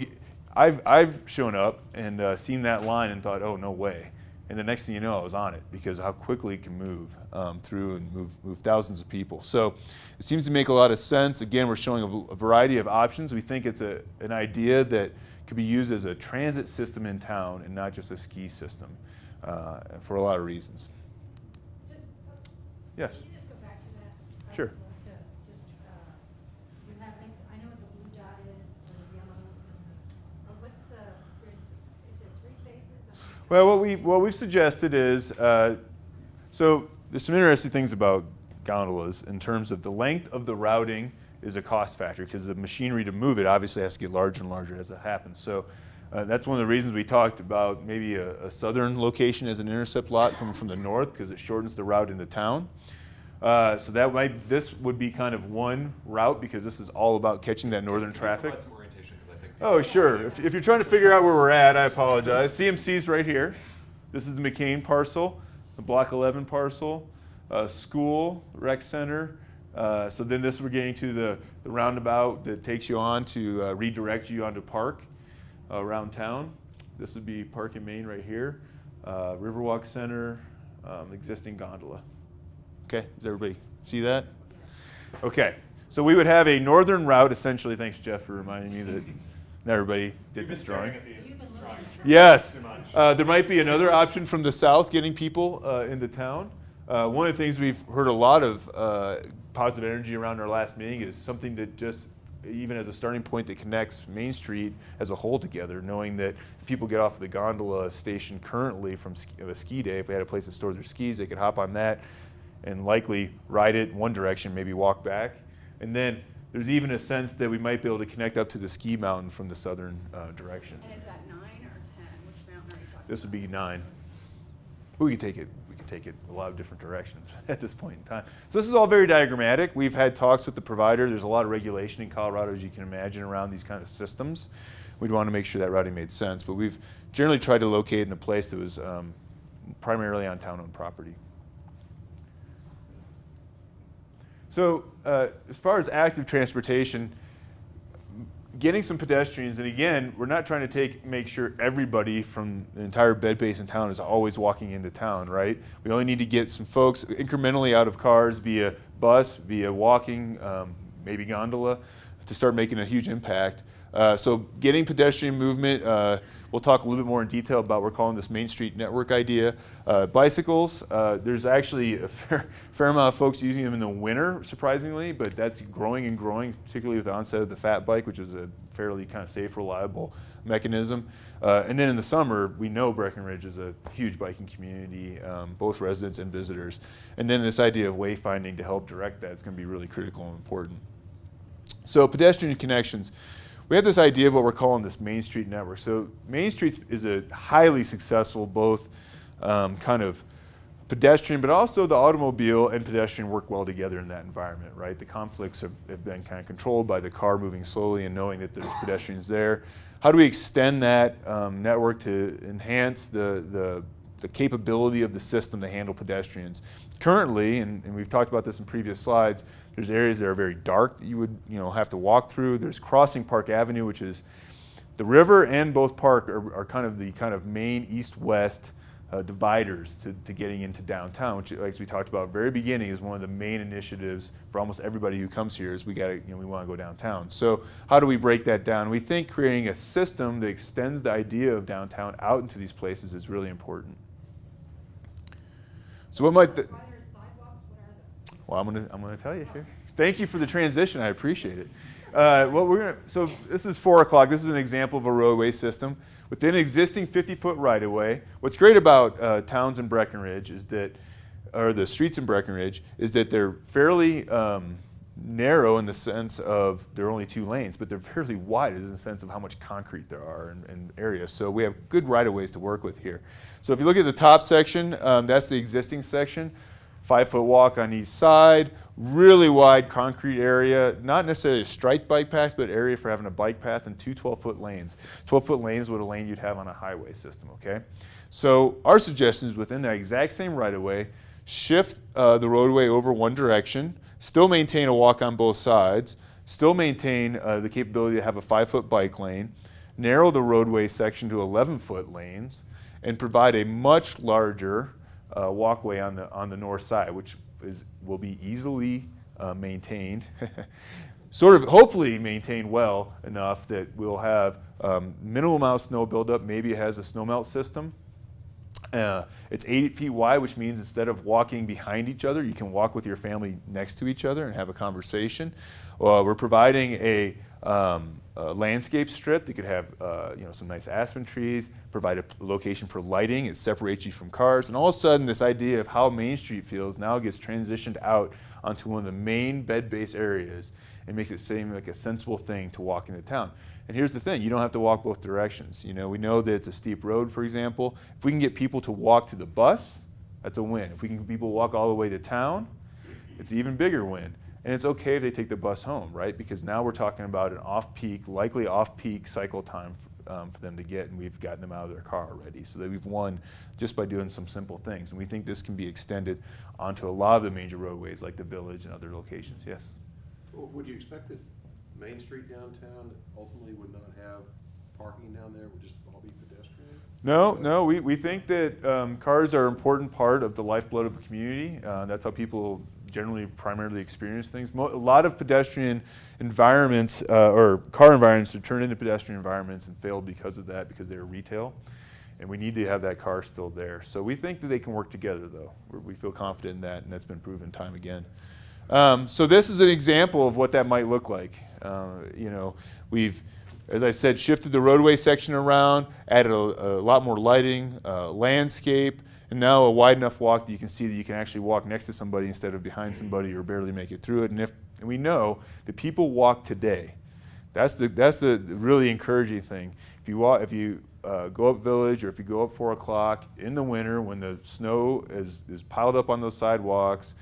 Speaker 2: I've shown up and seen that line and thought, oh, no way. And the next thing you know, I was on it because of how quickly it can move through and move thousands of people. So it seems to make a lot of sense. Again, we're showing a variety of options. We think it's an idea that could be used as a transit system in town and not just a ski system for a lot of reasons. Yes?
Speaker 5: Can you just go back to that?
Speaker 2: Sure.
Speaker 5: You have, I know what the blue dot is, or the yellow. What's is there 3 phases?
Speaker 2: Well, what we've suggested is, so there's some interesting things about gondolas in terms of the length of the routing is a cost factor because the machinery to move it obviously has to get larger and larger as it happens. So that's one of the reasons we talked about maybe a southern location as an intercept lot coming from the north because it shortens the route into town. So this would be kind of one route because this is all about catching that northern traffic.
Speaker 3: Some orientation, 'cause I think
Speaker 2: Oh, sure. If you're trying to figure out where we're at, I apologize. CMC's right here. This is the McCain parcel, the Block 11 parcel, school, rec center. So then we're getting to the roundabout that takes you on to redirect you onto Park around town. This would be Park and Main right here. Riverwalk Center, existing gondola. Okay, does everybody see that? Okay, so we would have a northern route essentially. Thanks, Jeff, for reminding me that not everybody did this drawing. Yes, there might be another option from the south getting people into town. One of the things we've heard a lot of positive energy around our last meeting is something that just, even as a starting point that connects Main Street as a whole together, knowing that if people get off of the gondola station currently from a ski day, if we had a place to store their skis, they could hop on that and likely ride it in one direction, maybe walk back. And then there's even a sense that we might be able to connect up to the ski mountain from the southern direction.
Speaker 5: And is that 9 or 10? Which mountain are you talking
Speaker 2: This would be 9. We could take it a lot of different directions at this point in time. So this is all very diagrammatic. We've had talks with the provider. There's a lot of regulation in Colorado, as you can imagine, around these kind of systems. We'd want to make sure that routing made sense, but we've generally tried to locate it in a place that was primarily on town-owned property. So as far as active transportation, getting some pedestrians, and again, we're not trying to make sure everybody from the entire bed base in town is always walking into town, right? We only need to get some folks incrementally out of cars via bus, via walking, maybe gondola, to start making a huge impact. So getting pedestrian movement, we'll talk a little bit more in detail about what we're calling this Main Street Network idea. Bicycles, there's actually a fair amount of folks using them in the winter, surprisingly, but that's growing and growing, particularly with the onset of the fat bike, which is a fairly kind of safe, reliable mechanism. And then in the summer, we know Breckenridge is a huge biking community, both residents and visitors. And then this idea of wayfinding to help direct that is going to be really critical and important. So pedestrian connections. We have this idea of what we're calling this Main Street Network. So Main Street is a highly successful, both kind of pedestrian, but also the automobile and pedestrian work well together in that environment, right? The conflicts have been kind of controlled by the car moving slowly and knowing that there's pedestrians there. How do we extend that network to enhance the capability of the system to handle pedestrians? Currently, and we've talked about this in previous slides, there's areas that are very dark that you would have to walk through. There's Crossing Park Avenue, which is the river and both park are kind of the main east-west dividers to getting into downtown, which, like we talked about at the very beginning, is one of the main initiatives for almost everybody who comes here is we want to go downtown. So how do we break that down? We think creating a system that extends the idea of downtown out into these places is really important. So what might
Speaker 5: Sidewalks, what are those?
Speaker 2: well, I'm gonna tell you here. Thank you for the transition. I appreciate it. So this is 4 o'clock. This is an example of a roadway system within an existing 50-foot right-of-way. What's great about towns in Breckenridge is that, or the streets in Breckenridge, is that they're fairly narrow in the sense of there are only 2 lanes, but they're fairly wide in the sense of how much concrete there are in areas. So we have good right-of-ways to work with here. So if you look at the top section, that's the existing section. 5-foot walk on each side, really wide concrete area, not necessarily a striped bike path, but area for having a bike path and 2 12-foot lanes. 12-foot lanes would a lane you'd have on a highway system, okay? So our suggestion is within that exact same right-of-way, shift the roadway over one direction, still maintain a walk on both sides, still maintain the capability to have a 5-foot bike lane, narrow the roadway section to 11-foot lanes, and provide a much larger walkway on the north side, which will be easily maintained, sort of hopefully maintained well enough that we'll have minimal amount of snow buildup. Maybe it has a snowmelt system. It's 8 feet wide, which means instead of walking behind each other, you can walk with your family next to each other and have a conversation. We're providing a landscape strip that could have some nice aspen trees, provide a location for lighting. It separates you from cars, and all of a sudden this idea of how Main Street feels now gets transitioned out onto one of the main bed-based areas and makes it seem like a sensible thing to walk into town. And here's the thing, you don't have to walk both directions. We know that it's a steep road, for example. If we can get people to walk to the bus, that's a win. If we can get people to walk all the way to town, it's an even bigger win. And it's okay if they take the bus home, right? Because now we're talking about an off-peak, likely off-peak cycle time for them to get, and we've gotten them out of their car already. So that we've won just by doing some simple things. And we think this can be extended onto a lot of the major roadways like the Village and other locations. Yes?
Speaker 6: Well, would you expect that Main Street downtown ultimately would not have parking down there, would just all be pedestrian?
Speaker 2: No, we think that cars are an important part of the lifeblood of a community. That's how people generally primarily experience things. A lot of pedestrian environments or car environments have turned into pedestrian environments and failed because of that, because they're retail. And we need to have that car still there. So we think that they can work together, though. We feel confident in that, and that's been proven time again. So this is an example of what that might look like. We've, as I said, shifted the roadway section around, added a lot more lighting, landscape, and now a wide enough walk that you can see that you can actually walk next to somebody instead of behind somebody or barely make it through it. And we know that people walk today. That's the really encouraging thing. If you go up Village, or if you go up 4 o'clock in the winter when the snow is piled up on those sidewalks,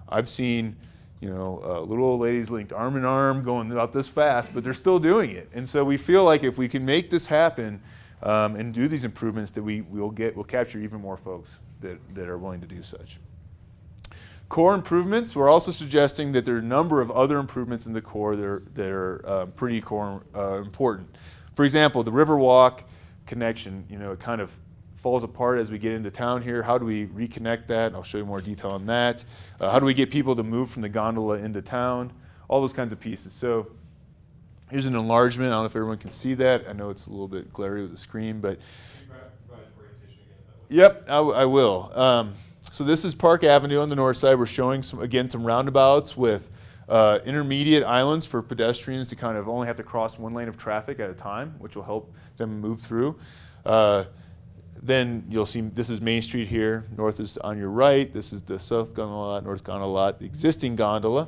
Speaker 2: I've seen little old ladies linked arm in arm going about this fast, but they're still doing it. And so we feel like if we can make this happen and do these improvements, that we'll capture even more folks that are willing to do such. core improvements, we're also suggesting that there are a number of other improvements in the core that are pretty core important. For example, the Riverwalk connection, it kind of falls apart as we get into town here. How do we reconnect that? I'll show you more detail on that. How do we get people to move from the gondola into town? All those kinds of pieces. So here's an enlargement. I don't know if everyone can see that. I know it's a little bit glary with the screen, but yep, I will. So this is Park Avenue on the north side. We're showing some roundabouts with intermediate islands for pedestrians to kind of only have to cross one lane of traffic at a time, which will help them move through. Then you'll see this is Main Street here. North is on your right. This is the South Gondola lot, North Gondola lot, the existing gondola.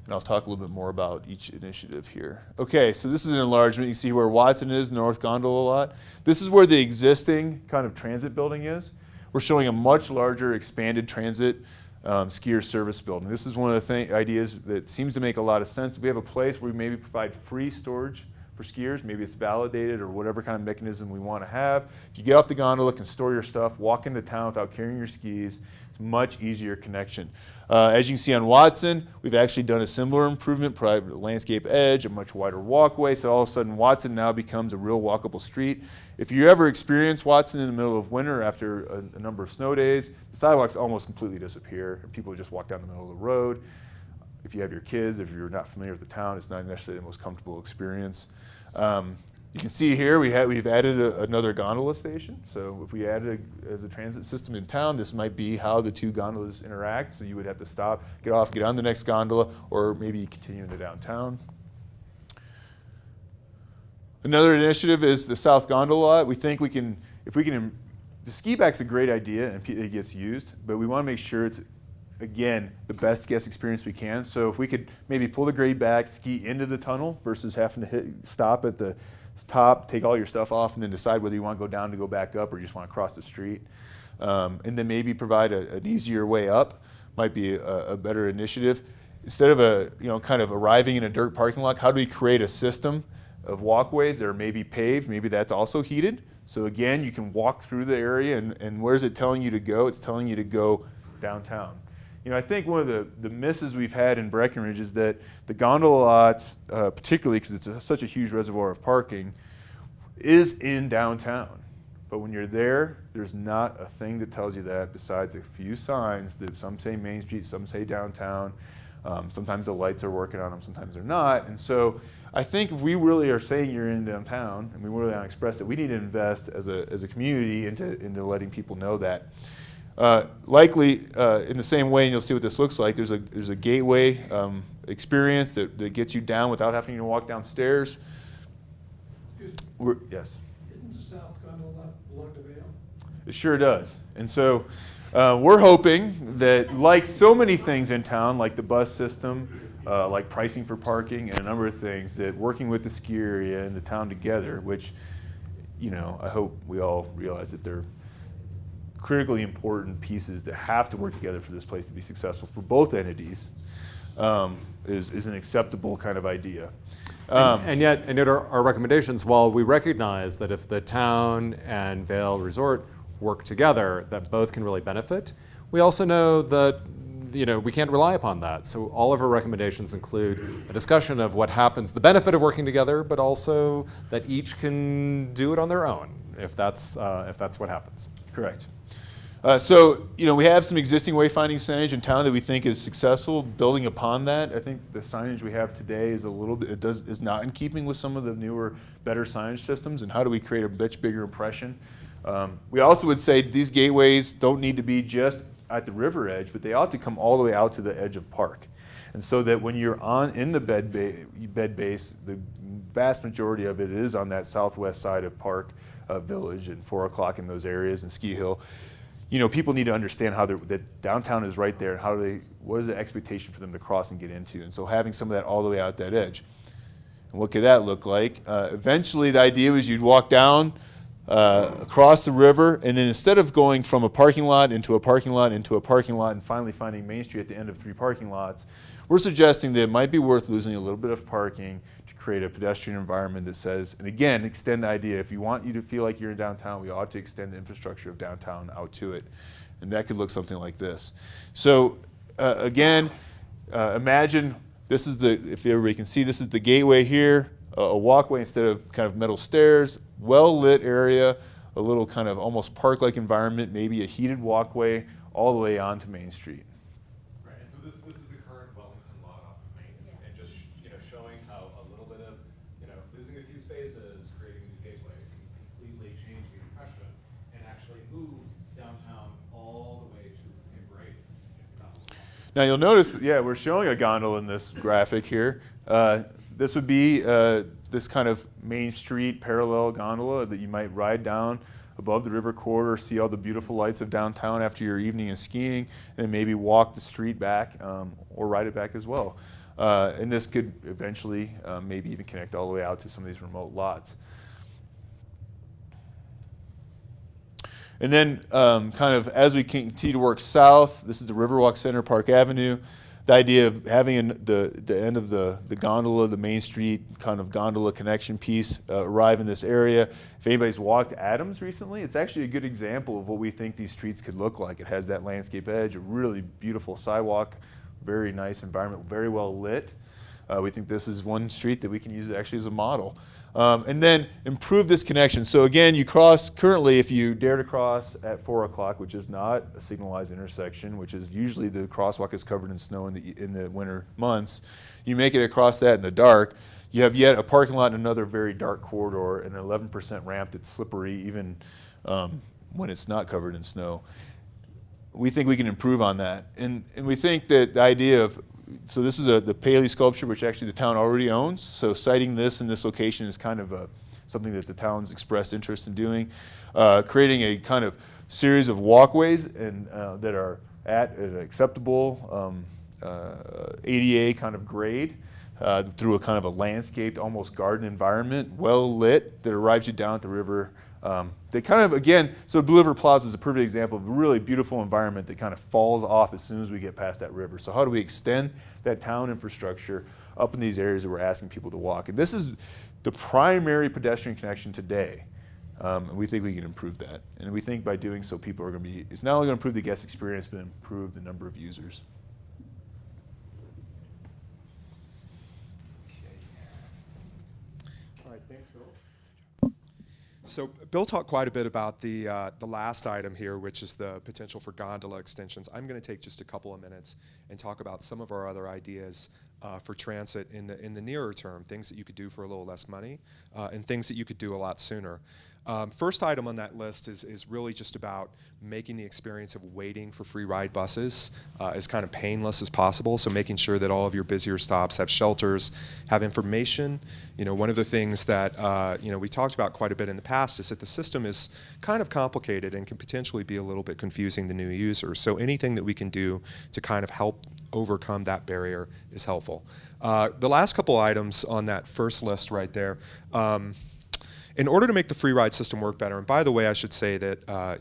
Speaker 2: And I'll talk a little bit more about each initiative here. Okay, so this is an enlargement. You see where Watson is, North Gondola lot. This is where the existing kind of transit building is. We're showing a much larger expanded transit skier service building. This is one of the ideas that seems to make a lot of sense. If we have a place where we maybe provide free storage for skiers, maybe it's validated or whatever kind of mechanism we want to have. If you get off the gondola, can store your stuff, walk into town without carrying your skis, it's a much easier connection. As you can see on Watson, we've actually done a similar improvement, private landscape edge, a much wider walkway, so all of a sudden Watson now becomes a real walkable street. If you ever experience Watson in the middle of winter after a number of snow days, the sidewalks almost completely disappear, and people just walk down the middle of the road. If you have your kids, if you're not familiar with the town, it's not necessarily the most comfortable experience. You can see here we've added another gondola station. So if we added as a transit system in town, this might be how the two gondolas interact. So you would have to stop, get off, get on the next gondola, or maybe continue into downtown. Another initiative is the South Gondola lot. We think the ski back's a great idea and it gets used, but we want to make sure it's, again, the best guest experience we can. So if we could maybe pull the grade back, ski into the tunnel versus having to stop at the top, take all your stuff off, and then decide whether you want to go down to go back up or you just want to cross the street. And then maybe provide an easier way up might be a better initiative. Instead of kind of arriving in a dirt parking lot, how do we create a system of walkways that are maybe paved, maybe that's also heated? So again, you can walk through the area, and where's it telling you to go? It's telling you to go downtown. I think one of the misses we've had in Breckenridge is that the gondola lots, particularly because it's such a huge reservoir of parking, is in downtown. But when you're there, there's not a thing that tells you that besides a few signs that some say Main Street, some say downtown. Sometimes the lights are working on them, sometimes they're not. And so I think if we really are saying you're in downtown, and we really want to express that, we need to invest as a community into letting people know that. Likely, in the same way, and you'll see what this looks like, there's a gateway experience that gets you down without having to walk downstairs. Yes?
Speaker 6: Isn't the South Gondola belong to Vail?
Speaker 2: It sure does. And so we're hoping that, like so many things in town, like the bus system, like pricing for parking, and a number of things, that working with the ski area and the town together, which, I hope we all realize that they're critically important pieces that have to work together for this place to be successful for both entities, is an acceptable kind of idea.
Speaker 3: And yet our recommendations, while we recognize that if the town and Vail Resort work together, that both can really benefit, we also know that we can't rely upon that. So all of our recommendations include a discussion of what happens, the benefit of working together, but also that each can do it on their own if that's what happens.
Speaker 2: Correct. So we have some existing wayfinding signage in town that we think is successful. Building upon that, I think the signage we have today is is not in keeping with some of the newer, better signage systems. And how do we create a much bigger impression? We also would say these gateways don't need to be just at the river edge, but they ought to come all the way out to the edge of Park. And so that when you're in the bed base, the vast majority of it is on that southwest side of Park Village and 4 o'clock in those areas and Ski Hill. People need to understand how that downtown is right there, and what is the expectation for them to cross and get into. And so having some of that all the way out that edge. And what could that look like? Eventually the idea was you'd walk down across the river, and then instead of going from a parking lot into a parking lot into a parking lot and finally finding Main Street at the end of 3 parking lots, we're suggesting that it might be worth losing a little bit of parking to create a pedestrian environment that says, and again, extend the idea, if you want you to feel like you're in downtown, we ought to extend the infrastructure of downtown out to it. And that could look something like this. So again, imagine this is if everybody can see, this is the gateway here, a walkway instead of kind of metal stairs, well-lit area, a little kind of almost park-like environment, maybe a heated walkway all the way onto Main Street.
Speaker 3: Right, and so this is the current Wellington lot off of Main, and just showing how a little bit of losing a few spaces, creating these gateways can completely change the impression and actually move downtown all the way to embrace.
Speaker 2: Now you'll notice, yeah, we're showing a gondola in this graphic here. This would be this kind of Main Street parallel gondola that you might ride down above the river corridor, see all the beautiful lights of downtown after your evening of skiing, and then maybe walk the street back or ride it back as well. And this could eventually maybe even connect all the way out to some of these remote lots. And then kind of as we continue to work south, this is the Riverwalk Center, Park Avenue. The idea of having the end of the gondola, the Main Street kind of gondola connection piece arrive in this area. If anybody's walked Adams recently, it's actually a good example of what we think these streets could look like. It has that landscape edge, a really beautiful sidewalk, very nice environment, very well lit. We think this is one street that we can use actually as a model. And then improve this connection. So again, you cross currently, if you dare to cross at 4 o'clock, which is not a signalized intersection, which is usually the crosswalk is covered in snow in the winter months, you make it across that in the dark, you have yet a parking lot in another very dark corridor and an 11% ramp that's slippery even when it's not covered in snow. We think we can improve on that. And we think that the idea of, so this is the Paley sculpture, which actually the town already owns. So citing this in this location is kind of something that the town's expressed interest in doing. Creating a kind of series of walkways and that are at an acceptable ADA kind of grade through a kind of a landscaped, almost garden environment, well lit, that arrives you down at the river. They kind of, again, so Blue River Plaza is a perfect example of a really beautiful environment that kind of falls off as soon as we get past that river. So how do we extend that town infrastructure up in these areas that we're asking people to walk? And this is the primary pedestrian connection today. And we think we can improve that. And we think by doing so, people are going to be, it's not only going to improve the guest experience, but improve the number of users.
Speaker 3: All right, thanks, Phil.
Speaker 7: So Bill talked quite a bit about the last item here, which is the potential for gondola extensions. I'm going to take just a couple of minutes and talk about some of our other ideas for transit in the nearer term, things that you could do for a little less money and things that you could do a lot sooner. First item on that list is really just about making the experience of waiting for free ride buses as kind of painless as possible. So making sure that all of your busier stops have shelters, have information. One of the things that we talked about quite a bit in the past is that the system is kind of complicated and can potentially be a little bit confusing to new users. So anything that we can do to kind of help overcome that barrier is helpful. The last couple items on that first list right there. In order to make the free ride system work better, and by the way, I should say that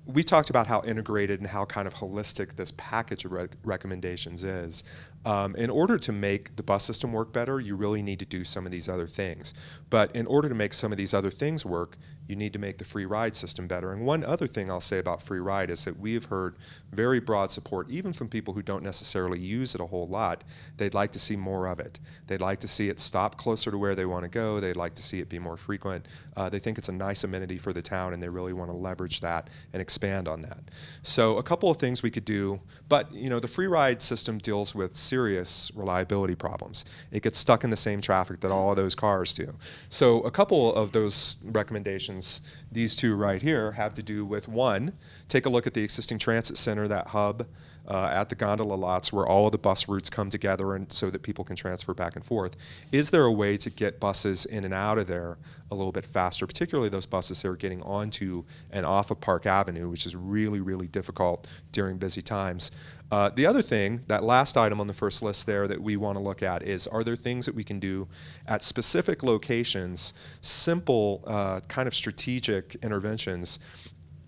Speaker 7: we talked about how integrated and how kind of holistic this package of recommendations is. In order to make the bus system work better, you really need to do some of these other things. But in order to make some of these other things work, you need to make the free ride system better. And one other thing I'll say about free ride is that we have heard very broad support, even from people who don't necessarily use it a whole lot. They'd like to see more of it. They'd like to see it stop closer to where they want to go. They'd like to see it be more frequent. They think it's a nice amenity for the town, and they really want to leverage that and expand on that. So a couple of things we could do, but the free ride system deals with serious reliability problems. It gets stuck in the same traffic that all of those cars do. So a couple of those recommendations, these two right here, have to do with, one, take a look at the existing transit center, that hub at the gondola lots where all of the bus routes come together and so that people can transfer back and forth. Is there a way to get buses in and out of there a little bit faster, particularly those buses that are getting onto and off of Park Avenue, which is really, really difficult during busy times? The other thing, that last item on the first list there that we want to look at is, are there things that we can do at specific locations, simple kind of strategic interventions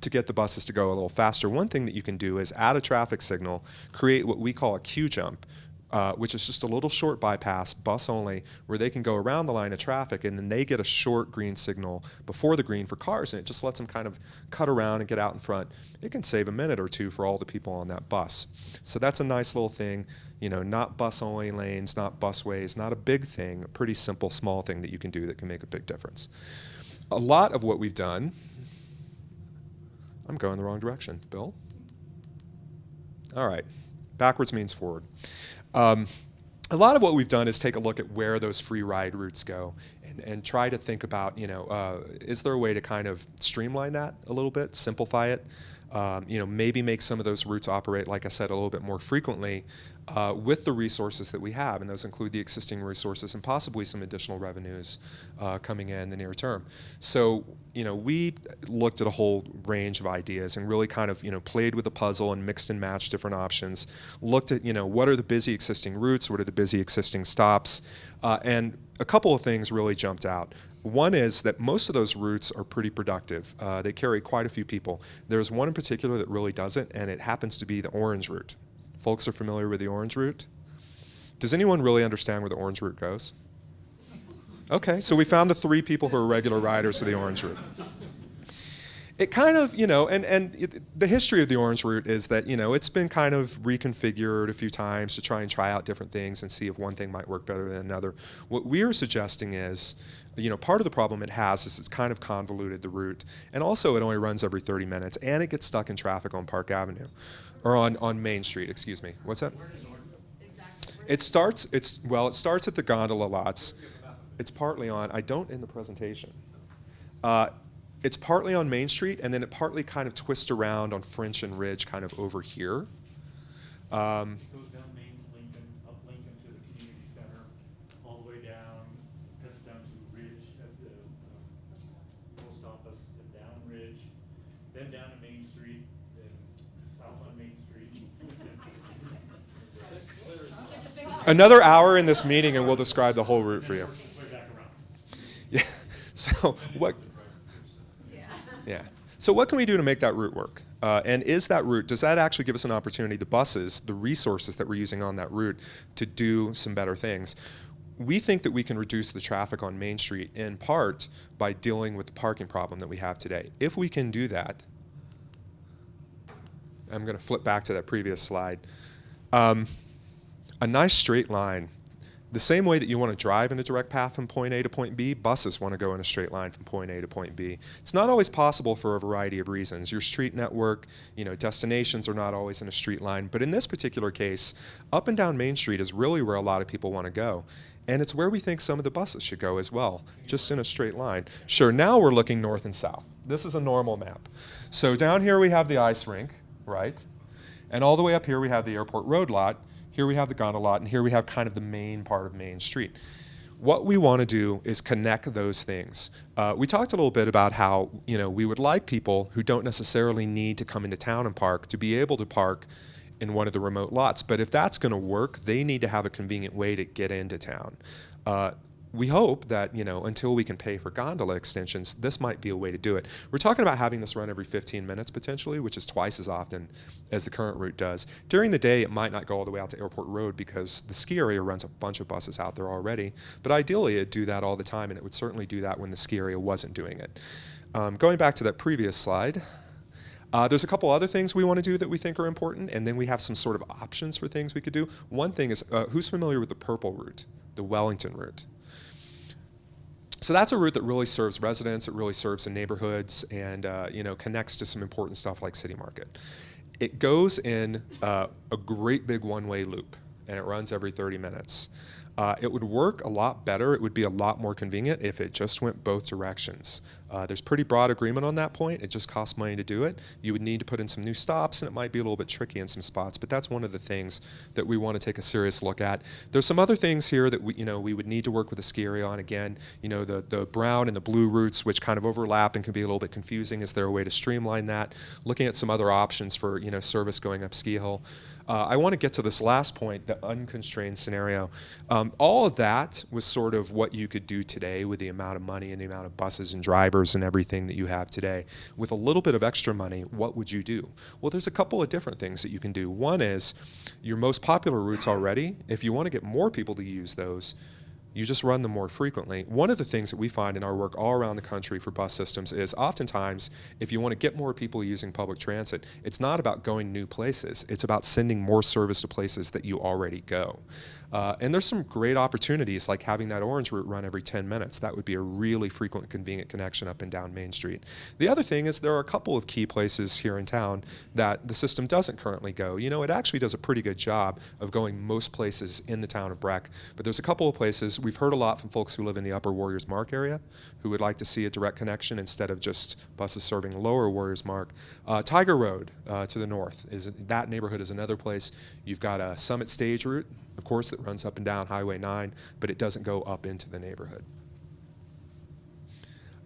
Speaker 7: to get the buses to go a little faster? One thing that you can do is add a traffic signal, create what we call a queue jump. which is just a little short bypass, bus only, where they can go around the line of traffic, and then they get a short green signal before the green for cars, and it just lets them kind of cut around and get out in front. It can save a minute or two for all the people on that bus. So that's a nice little thing, not bus only lanes, not busways, not a big thing, a pretty simple, small thing that you can do that can make a big difference. A lot of what we've done, I'm going the wrong direction, Bill. All right, backwards means forward. A lot of what we've done is take a look at where those free ride routes go and try to think about, is there a way to kind of streamline that a little bit, simplify it, maybe make some of those routes operate, like I said, a little bit more frequently with the resources that we have, and those include the existing resources and possibly some additional revenues coming in the near term. So, we looked at a whole range of ideas and really kind of, played with the puzzle and mixed and matched different options, looked at, what are the busy existing routes, what are the busy existing stops, and a couple of things really jumped out. One is that most of those routes are pretty productive. They carry quite a few people. There's one in particular that really doesn't, and it happens to be the orange route. Folks are familiar with the orange route? Does anyone really understand where the orange route goes? Okay, so we found the 3 people who are regular riders of the orange route. It kind of, the history of the orange route is that, it's been kind of reconfigured a few times to try out different things and see if one thing might work better than another. What we are suggesting is, part of the problem it has is it's kind of convoluted, the route, and also it only runs every 30 minutes, and it gets stuck in traffic on Park Avenue, or on Main Street, excuse me. What's that? It starts at the gondola lots. It's partly on, I don't in the presentation. It's partly on Main Street, and then it partly kind of twists around on French and Ridge, kind of over here.
Speaker 8: Goes down Main to Lincoln, up Lincoln to the community center, all the way down, cuts down to Ridge at the post office, then down Ridge, then down to Main Street, then south on Main Street.
Speaker 7: Another hour in this meeting, and we'll describe the whole route for you. Yeah. So what? Yeah. So what can we do to make that route work? And is that route, does that actually give us an opportunity, the buses, the resources that we're using on that route, to do some better things? We think that we can reduce the traffic on Main Street in part by dealing with the parking problem that we have today. If we can do that, I'm going to flip back to that previous slide. A nice straight line. The same way that you want to drive in a direct path from point A to point B, buses want to go in a straight line from point A to point B. It's not always possible for a variety of reasons. Your street network, destinations are not always in a straight line. But in this particular case, up and down Main Street is really where a lot of people want to go. And it's where we think some of the buses should go as well, just in a straight line. Sure, now we're looking north and south. This is a normal map. So down here we have the ice rink, right? And all the way up here we have the airport road lot. Here we have the gondola lot, and here we have kind of the main part of Main Street. What we want to do is connect those things. We talked a little bit about how we would like people who don't necessarily need to come into town and park to be able to park in one of the remote lots. But if that's going to work, they need to have a convenient way to get into town. We hope that, until we can pay for gondola extensions, this might be a way to do it. We're talking about having this run every 15 minutes potentially, which is twice as often as the current route does. During the day, it might not go all the way out to Airport Road because the ski area runs a bunch of buses out there already. But ideally, it'd do that all the time, and it would certainly do that when the ski area wasn't doing it. Going back to that previous slide, there's a couple other things we want to do that we think are important, and then we have some sort of options for things we could do. One thing is, who's familiar with the purple route, the Wellington route? So that's a route that really serves residents, it really serves the neighborhoods, and connects to some important stuff like City Market. It goes in a great big one-way loop, and it runs every 30 minutes. It would work a lot better, it would be a lot more convenient if it just went both directions. There's pretty broad agreement on that point. It just costs money to do it. You would need to put in some new stops, and it might be a little bit tricky in some spots, but that's one of the things that we want to take a serious look at. There's some other things here that we would need to work with the ski area on. Again, the brown and the blue routes, which kind of overlap and can be a little bit confusing. Is there a way to streamline that? Looking at some other options for service going up Ski Hill. I want to get to this last point, the unconstrained scenario. All of that was sort of what you could do today with the amount of money and the amount of buses and drivers and everything that you have today. With a little bit of extra money, what would you do? Well, there's a couple of different things that you can do. One is your most popular routes already. If you want to get more people to use those, you just run them more frequently. One of the things that we find in our work all around the country for bus systems is oftentimes, if you want to get more people using public transit, it's not about going new places. It's about sending more service to places that you already go. And there's some great opportunities, like having that orange route run every 10 minutes. That would be a really frequent, convenient connection up and down Main Street. The other thing is there are a couple of key places here in town that the system doesn't currently go. You know, it actually does a pretty good job of going most places in the town of Breck, but there's a couple of places. We've heard a lot from folks who live in the upper Warriors Mark area who would like to see a direct connection instead of just buses serving lower Warriors Mark. Tiger Road to the north, that neighborhood is another place. You've got a Summit Stage route, of course, that runs up and down Highway 9, but it doesn't go up into the neighborhood.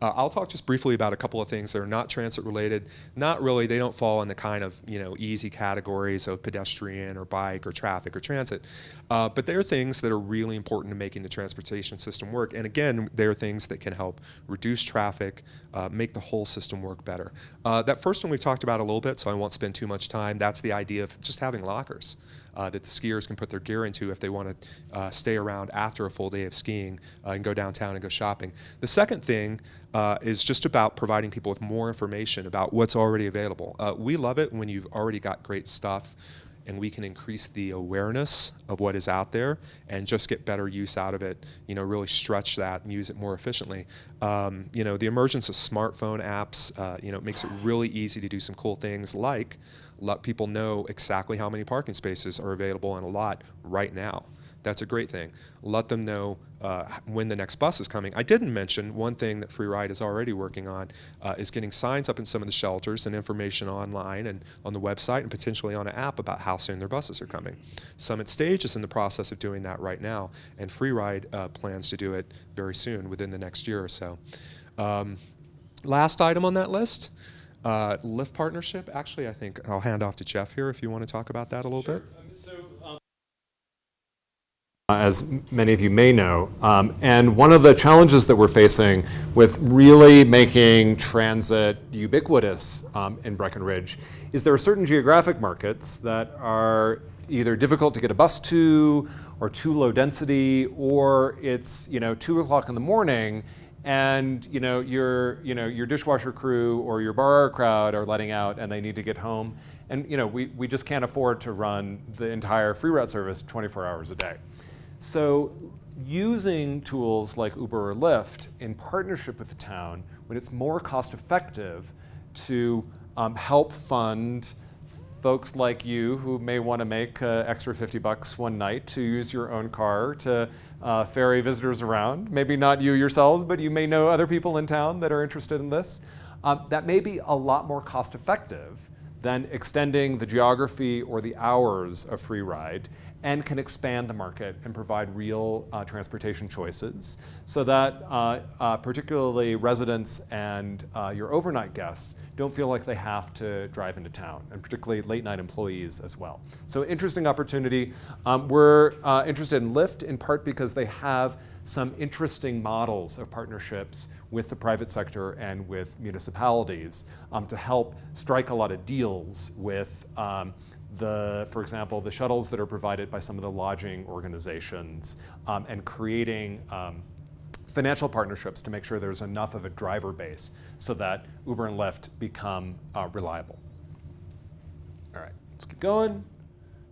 Speaker 7: I'll talk just briefly about a couple of things that are not transit related. Not really, they don't fall in the kind of easy categories of pedestrian or bike or traffic or transit, but they're things that are really important to making the transportation system work. And again, they're things that can help reduce traffic, make the whole system work better. That first one we talked about a little bit, so I won't spend too much time. That's the idea of just having lockers that the skiers can put their gear into if they want to stay around after a full day of skiing and go downtown and go shopping. The second thing is just about providing people with more information about what's already available. We love it when you've already got great stuff and we can increase the awareness of what is out there and just get better use out of it, really stretch that and use it more efficiently. The emergence of smartphone apps, it makes it really easy to do some cool things like let people know exactly how many parking spaces are available on a lot right now. That's a great thing. Let them know when the next bus is coming. I didn't mention one thing that Free Ride is already working on is getting signs up in some of the shelters and information online and on the website and potentially on an app about how soon their buses are coming. Summit Stage is in the process of doing that right now, and Free Ride plans to do it very soon, within the next year or so. Last item on that list, Lyft partnership. Actually, I think I'll hand off to Jeff here if you want to talk about that a little bit.
Speaker 3: As many of you may know, and one of the challenges that we're facing with really making transit ubiquitous in Breckenridge is there are certain geographic markets that are either difficult to get a bus to, or too low density, or it's 2 o'clock in the morning, and your dishwasher crew or your bar crowd are letting out, and they need to get home, and we just can't afford to run the entire free route service 24 hours a day. So using tools like Uber or Lyft in partnership with the town, when it's more cost effective to help fund folks like you who may want to make extra $50 one night to use your own car to ferry visitors around. Maybe not you yourselves, but you may know other people in town that are interested in this. That may be a lot more cost effective than extending the geography or the hours of free ride, and can expand the market and provide real transportation choices so that particularly residents and your overnight guests don't feel like they have to drive into town, and particularly late night employees as well. So interesting opportunity. We're interested in Lyft in part because they have some interesting models of partnerships with the private sector and with municipalities to help strike a lot of deals with for example, the shuttles that are provided by some of the lodging organizations, and creating financial partnerships to make sure there's enough of a driver base so that Uber and Lyft become reliable. All right, let's keep going.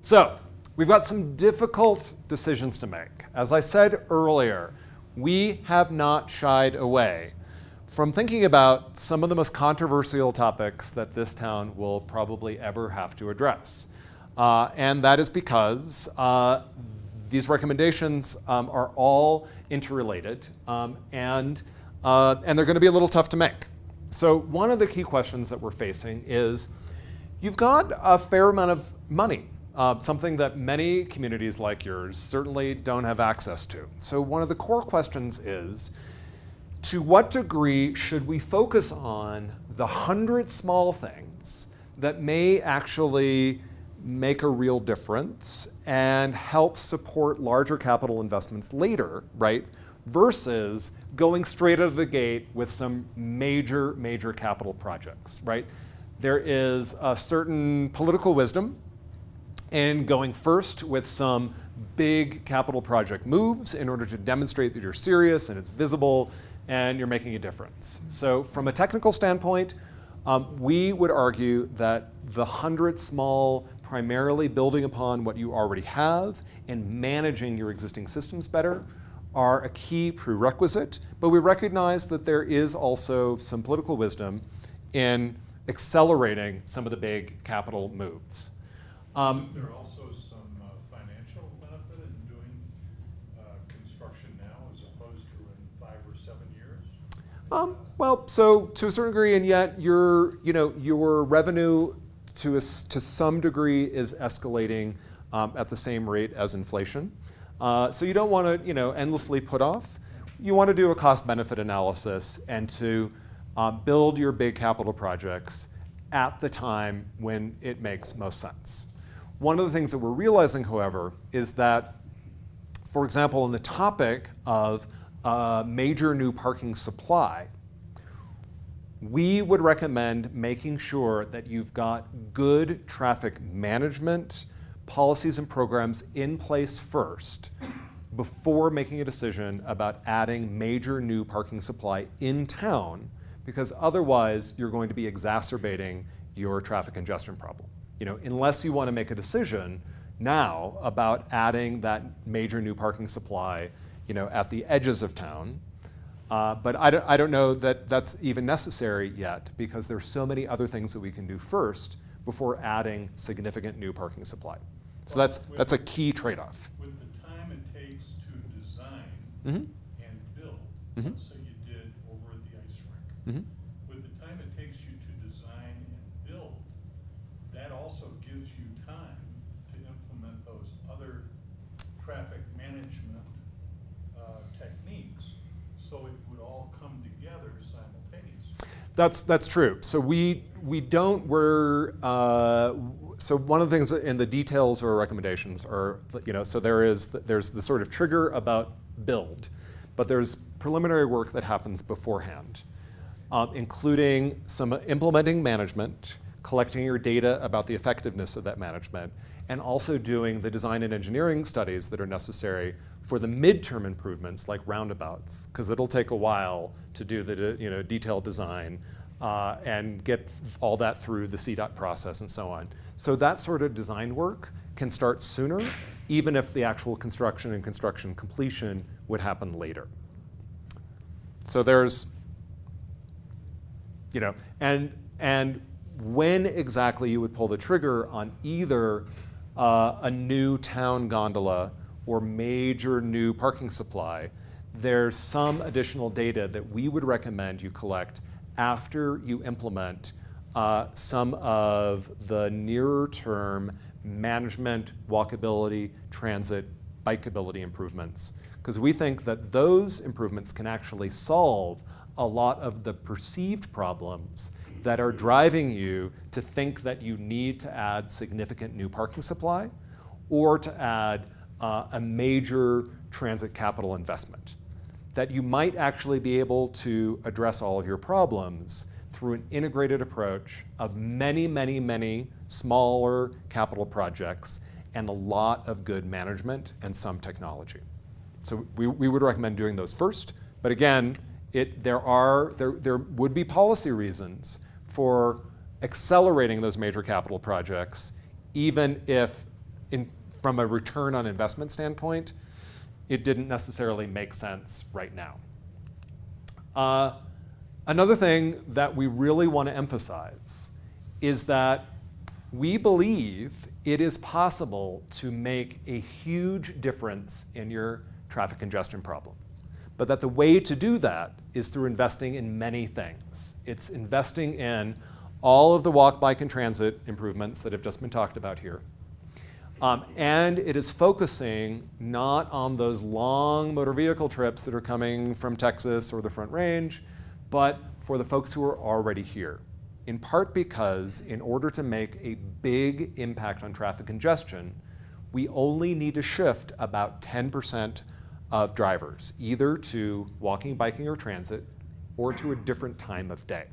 Speaker 3: So we've got some difficult decisions to make. As I said earlier, we have not shied away from thinking about some of the most controversial topics that this town will probably ever have to address. And that is because these recommendations are all interrelated, and they're going to be a little tough to make. So one of the key questions that we're facing is, you've got a fair amount of money, something that many communities like yours certainly don't have access to. So one of the core questions is, to what degree should we focus on the 100 small things that may actually make a real difference and help support larger capital investments later, right? Versus going straight out of the gate with some major capital projects, right? There is a certain political wisdom in going first with some big capital project moves in order to demonstrate that you're serious and it's visible and you're making a difference. So from a technical standpoint, we would argue that the 100 small, primarily building upon what you already have and managing your existing systems better are a key prerequisite, but we recognize that there is also some political wisdom in accelerating some of the big capital moves.
Speaker 4: Isn't there also some financial benefit in doing construction now as opposed to in 5 or 7 years?
Speaker 3: Well, so to a certain degree, and yet your revenue to some degree is escalating at the same rate as inflation. So you don't want to endlessly put off. You want to do a cost-benefit analysis and to build your big capital projects at the time when it makes most sense. One of the things that we're realizing, however, is that, for example, on the topic of major new parking supply, we would recommend making sure that you've got good traffic management policies and programs in place first before making a decision about adding major new parking supply in town, because otherwise you're going to be exacerbating your traffic congestion problem. Unless you want to make a decision now about adding that major new parking supply, at the edges of town. But I don't know that that's even necessary yet, because there's so many other things that we can do first before adding significant new parking supply. So that's a key trade-off.
Speaker 4: With the time it takes to design
Speaker 3: Mm-hmm.
Speaker 4: and build,
Speaker 3: Mhm.
Speaker 4: let's say you did over at the ice rink.
Speaker 3: Mm-hmm.
Speaker 4: With the time it takes you to design and build, that also gives you time to implement those other traffic management techniques, so it would all come together simultaneously.
Speaker 3: That's true. So so one of the things in the details or recommendations are, so there's the sort of trigger about build, but there's preliminary work that happens beforehand, including some implementing management, collecting your data about the effectiveness of that management, and also doing the design and engineering studies that are necessary for the midterm improvements like roundabouts, because it'll take a while to do the detailed design and get all that through the CDOT process and so on. So that sort of design work can start sooner, even if the actual construction and construction completion would happen later. So there's, and when exactly you would pull the trigger on either a new town gondola or major new parking supply, there's some additional data that we would recommend you collect after you implement some of the nearer term management, walkability, transit, bikeability improvements. Because we think that those improvements can actually solve a lot of the perceived problems that are driving you to think that you need to add significant new parking supply or to add a major transit capital investment. That you might actually be able to address all of your problems through an integrated approach of many smaller capital projects and a lot of good management and some technology. So we would recommend doing those first, but again, there would be policy reasons for accelerating those major capital projects, even if from a return on investment standpoint, it didn't necessarily make sense right now. Another thing that we really want to emphasize is that we believe it is possible to make a huge difference in your traffic congestion problem. But that the way to do that is through investing in many things. It's investing in all of the walk, bike, and transit improvements that have just been talked about here. And it is focusing not on those long motor vehicle trips that are coming from Texas or the Front Range, but for the folks who are already here. in part because in order to make a big impact on traffic congestion, we only need to shift about 10% of drivers, either to walking, biking, or transit, or to a different time of day.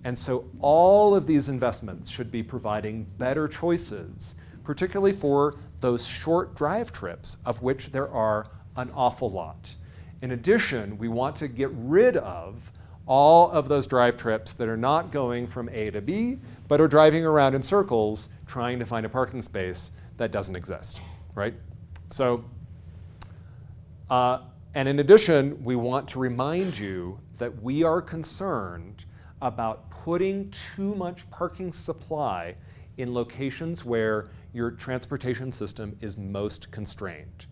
Speaker 3: And so all of these investments should be providing better choices, particularly for those short drive trips, of which there are an awful lot. In addition, we want to get rid of all of those drive trips that are not going from A to B, but are driving around in circles trying to find a parking space that doesn't exist, right? So, and in addition, we want to remind you that we are concerned about putting too much parking supply in locations where your transportation system is most constrained.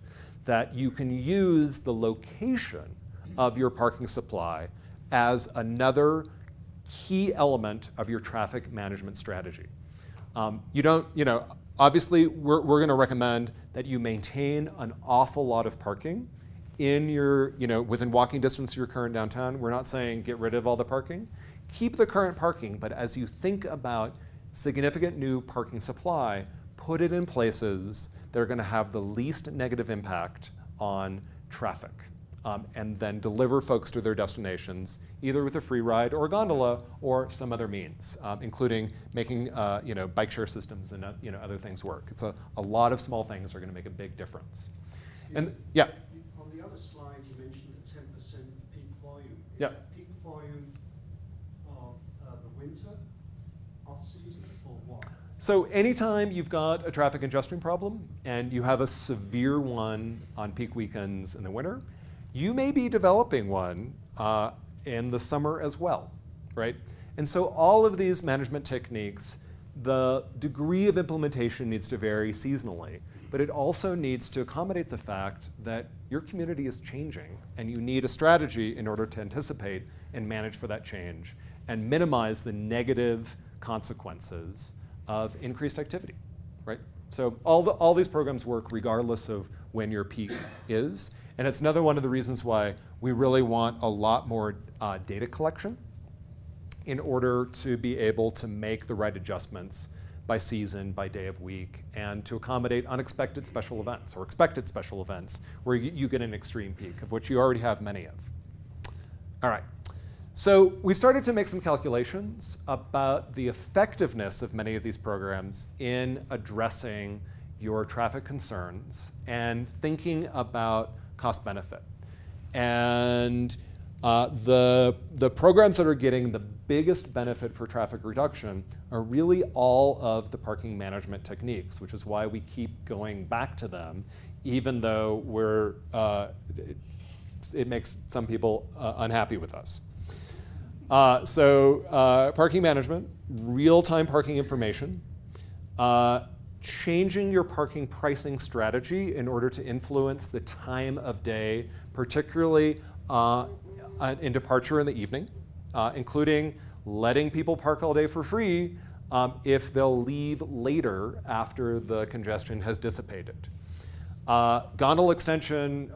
Speaker 3: That you can use the location of your parking supply as another key element of your traffic management strategy. Obviously we're going to recommend that you maintain an awful lot of parking in your, within walking distance of your current downtown. We're not saying get rid of all the parking. Keep the current parking, but as you think about significant new parking supply, put it in places that are going to have the least negative impact on traffic, and then deliver folks to their destinations, either with a free ride or a gondola or some other means, including making bike share systems and other things work. It's a lot of small things are going to make a big difference. And yeah.
Speaker 9: On the other slide, you mentioned the 10% peak volume. Is
Speaker 3: Yeah.
Speaker 9: that peak volume of the winter, off-season, or what?
Speaker 3: So anytime you've got a traffic congestion problem and you have a severe one on peak weekends in the winter, you may be developing one in the summer as well, right? And so all of these management techniques, the degree of implementation needs to vary seasonally, but it also needs to accommodate the fact that your community is changing and you need a strategy in order to anticipate and manage for that change and minimize the negative consequences of increased activity, right? So all these programs work regardless of when your peak is. And it's another one of the reasons why we really want a lot more data collection in order to be able to make the right adjustments by season, by day of week, and to accommodate unexpected special events or expected special events where you get an extreme peak, of which you already have many of. All right. So we started to make some calculations about the effectiveness of many of these programs in addressing your traffic concerns and thinking about cost benefit. And the programs that are getting the biggest benefit for traffic reduction are really all of the parking management techniques, which is why we keep going back to them, even though it makes some people unhappy with us. Parking management, real-time parking information, changing your parking pricing strategy in order to influence the time of day, particularly in departure in the evening, including letting people park all day for free if they'll leave later after the congestion has dissipated. Gondola extension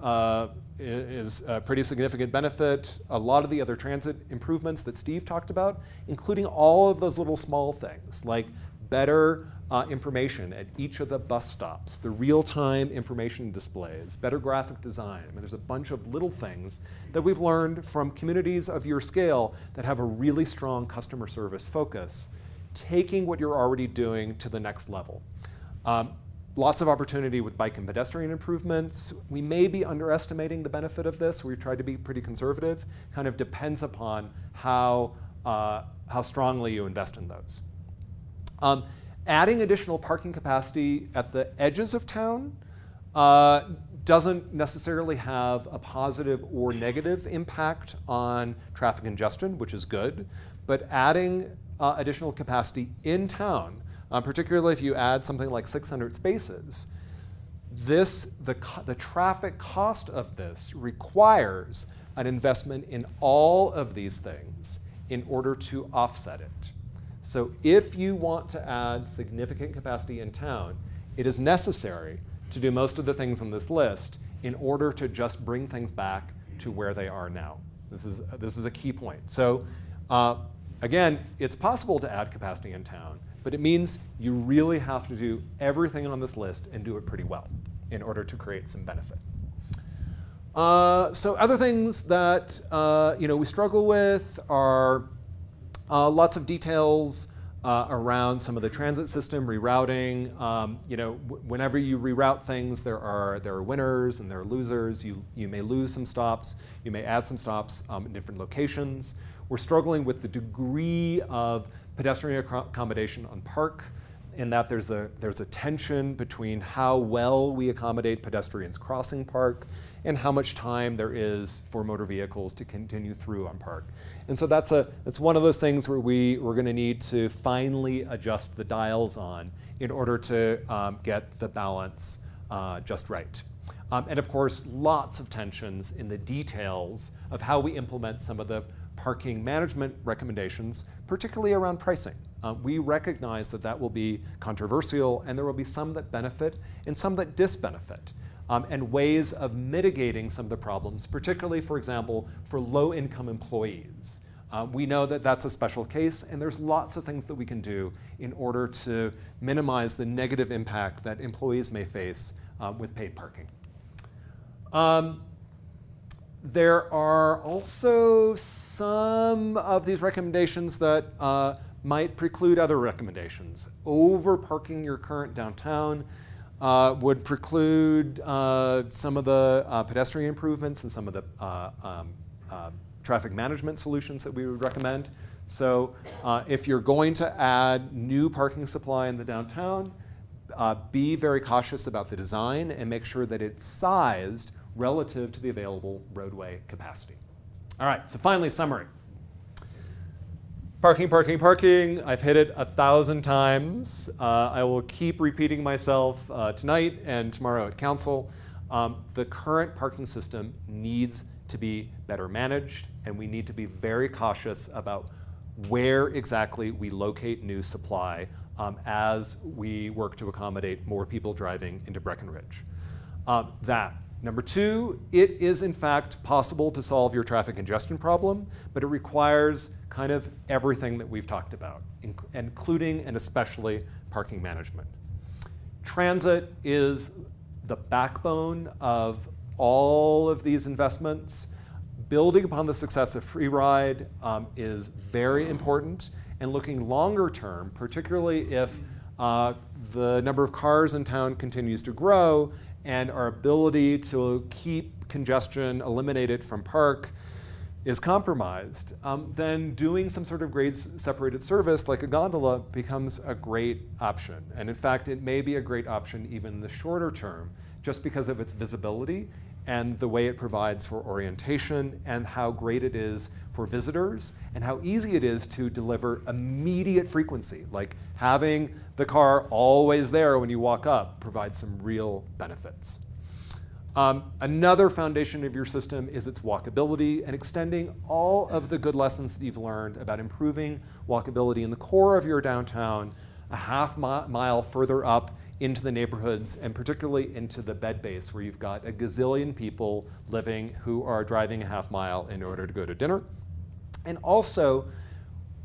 Speaker 3: is a pretty significant benefit. A lot of the other transit improvements that Steve talked about, including all of those little small things like better information at each of the bus stops, the real-time information displays, better graphic design. I mean, there's a bunch of little things that we've learned from communities of your scale that have a really strong customer service focus, taking what you're already doing to the next level. Lots of opportunity with bike and pedestrian improvements. We may be underestimating the benefit of this. We tried to be pretty conservative. Kind of depends upon how strongly you invest in those. Adding additional parking capacity at the edges of town doesn't necessarily have a positive or negative impact on traffic congestion, which is good, but adding additional capacity in town, particularly if you add something like 600 spaces, the traffic cost of this requires an investment in all of these things in order to offset it. So if you want to add significant capacity in town, it is necessary to do most of the things on this list in order to just bring things back to where they are now. This is a key point. So Again, it's possible to add capacity in town, but it means you really have to do everything on this list and do it pretty well in order to create some benefit. So other things that we struggle with are lots of details around some of the transit system rerouting. Whenever you reroute things, there are winners and there are losers. You may lose some stops. You may add some stops in different locations. We're struggling with the degree of pedestrian accommodation on Park, in that there's a tension between how well we accommodate pedestrians crossing Park and how much time there is for motor vehicles to continue through on Park. And so that's one of those things where we're going to need to finally adjust the dials on in order to get the balance just right. And of course, lots of tensions in the details of how we implement some of the parking management recommendations, particularly around pricing. We recognize that will be controversial, and there will be some that benefit and some that disbenefit, and ways of mitigating some of the problems, particularly, for example, for low-income employees. We know that that's a special case, and there's lots of things that we can do in order to minimize the negative impact that employees may face with paid parking. There are also some of these recommendations that might preclude other recommendations. Over-parking your current downtown would preclude some of the pedestrian improvements and some of the traffic management solutions that we would recommend. So if you're going to add new parking supply in the downtown, be very cautious about the design and make sure that it's sized relative to the available roadway capacity. All right, so finally, summary. Parking, parking, parking. I've hit it 1,000 times. I will keep repeating myself tonight and tomorrow at council. The current parking system needs to be better managed, and we need to be very cautious about where exactly we locate new supply as we work to accommodate more people driving into Breckenridge. Number two, it is in fact possible to solve your traffic congestion problem, but it requires kind of everything that we've talked about, including and especially parking management. Transit is the backbone of all of these investments. Building upon the success of free ride is very important, and looking longer term, particularly if the number of cars in town continues to grow and our ability to keep congestion eliminated from Park is compromised, then doing some sort of grade-separated service like a gondola becomes a great option. And in fact, it may be a great option even in the shorter term, just because of its visibility and the way it provides for orientation and how great it is for visitors and how easy it is to deliver immediate frequency. Like having the car always there when you walk up provides some real benefits. Another foundation of your system is its walkability and extending all of the good lessons that you've learned about improving walkability in the core of your downtown a half mile further up into the neighborhoods, and particularly into the bed base where you've got a gazillion people living who are driving a half mile in order to go to dinner. And also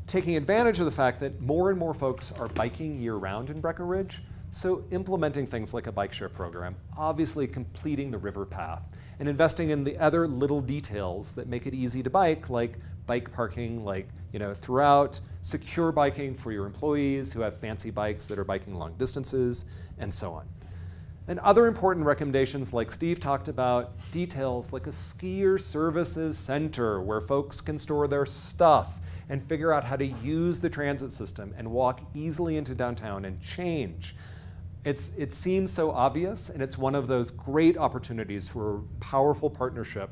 Speaker 3: taking advantage of the fact that more and more folks are biking year-round in Breckenridge, so implementing things like a bike share program, obviously completing the river path, and investing in the other little details that make it easy to bike, like bike parking, like throughout, secure biking for your employees who have fancy bikes that are biking long distances, and so on. And other important recommendations, like Steve talked about, details like a skier services center where folks can store their stuff and figure out how to use the transit system and walk easily into downtown and change. It seems so obvious, and it's one of those great opportunities for powerful partnership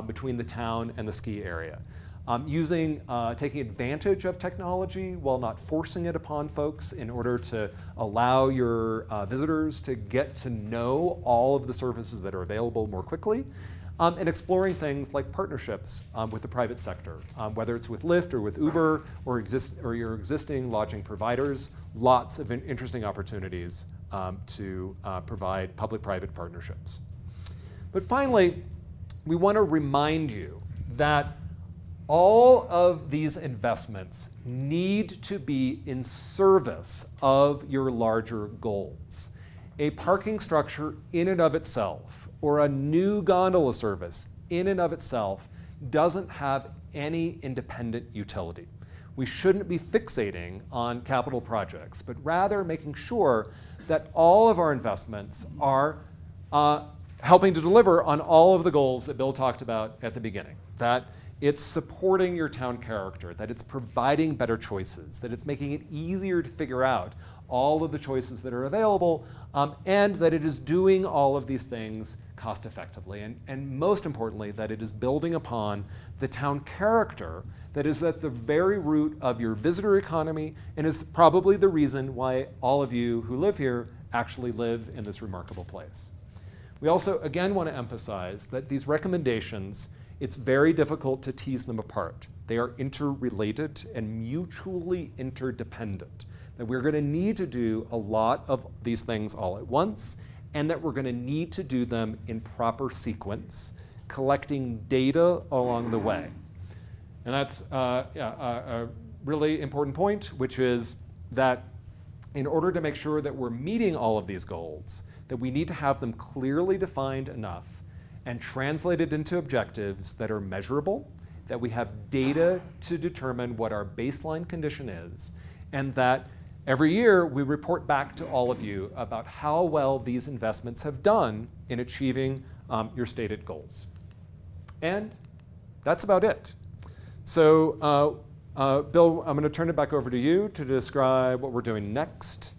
Speaker 3: between the town and the ski area. Taking advantage of technology while not forcing it upon folks in order to allow your visitors to get to know all of the services that are available more quickly, and exploring things like partnerships with the private sector, whether it's with Lyft or with Uber or your existing lodging providers. Lots of interesting opportunities to provide public-private partnerships. But finally, we want to remind you that All of these investments need to be in service of your larger goals. A parking structure in and of itself, or a new gondola service in and of itself, doesn't have any independent utility. We shouldn't be fixating on capital projects, but rather making sure that all of our investments are helping to deliver on all of the goals that Bill talked about at the beginning. That it's supporting your town character, that it's providing better choices, that it's making it easier to figure out all of the choices that are available, and that it is doing all of these things cost effectively. And most importantly, that it is building upon the town character that is at the very root of your visitor economy and is probably the reason why all of you who live here actually live in this remarkable place. We also, again, want to emphasize that these recommendations, it's very difficult to tease them apart. They are interrelated and mutually interdependent. That we're going to need to do a lot of these things all at once, and that we're going to need to do them in proper sequence, collecting data along the way. And that's a really important point, which is that in order to make sure that we're meeting all of these goals, that we need to have them clearly defined enough and translated into objectives that are measurable, that we have data to determine what our baseline condition is, and that every year we report back to all of you about how well these investments have done in achieving your stated goals. And that's about it. So Bill, I'm going to turn it back over to you to describe what we're doing next.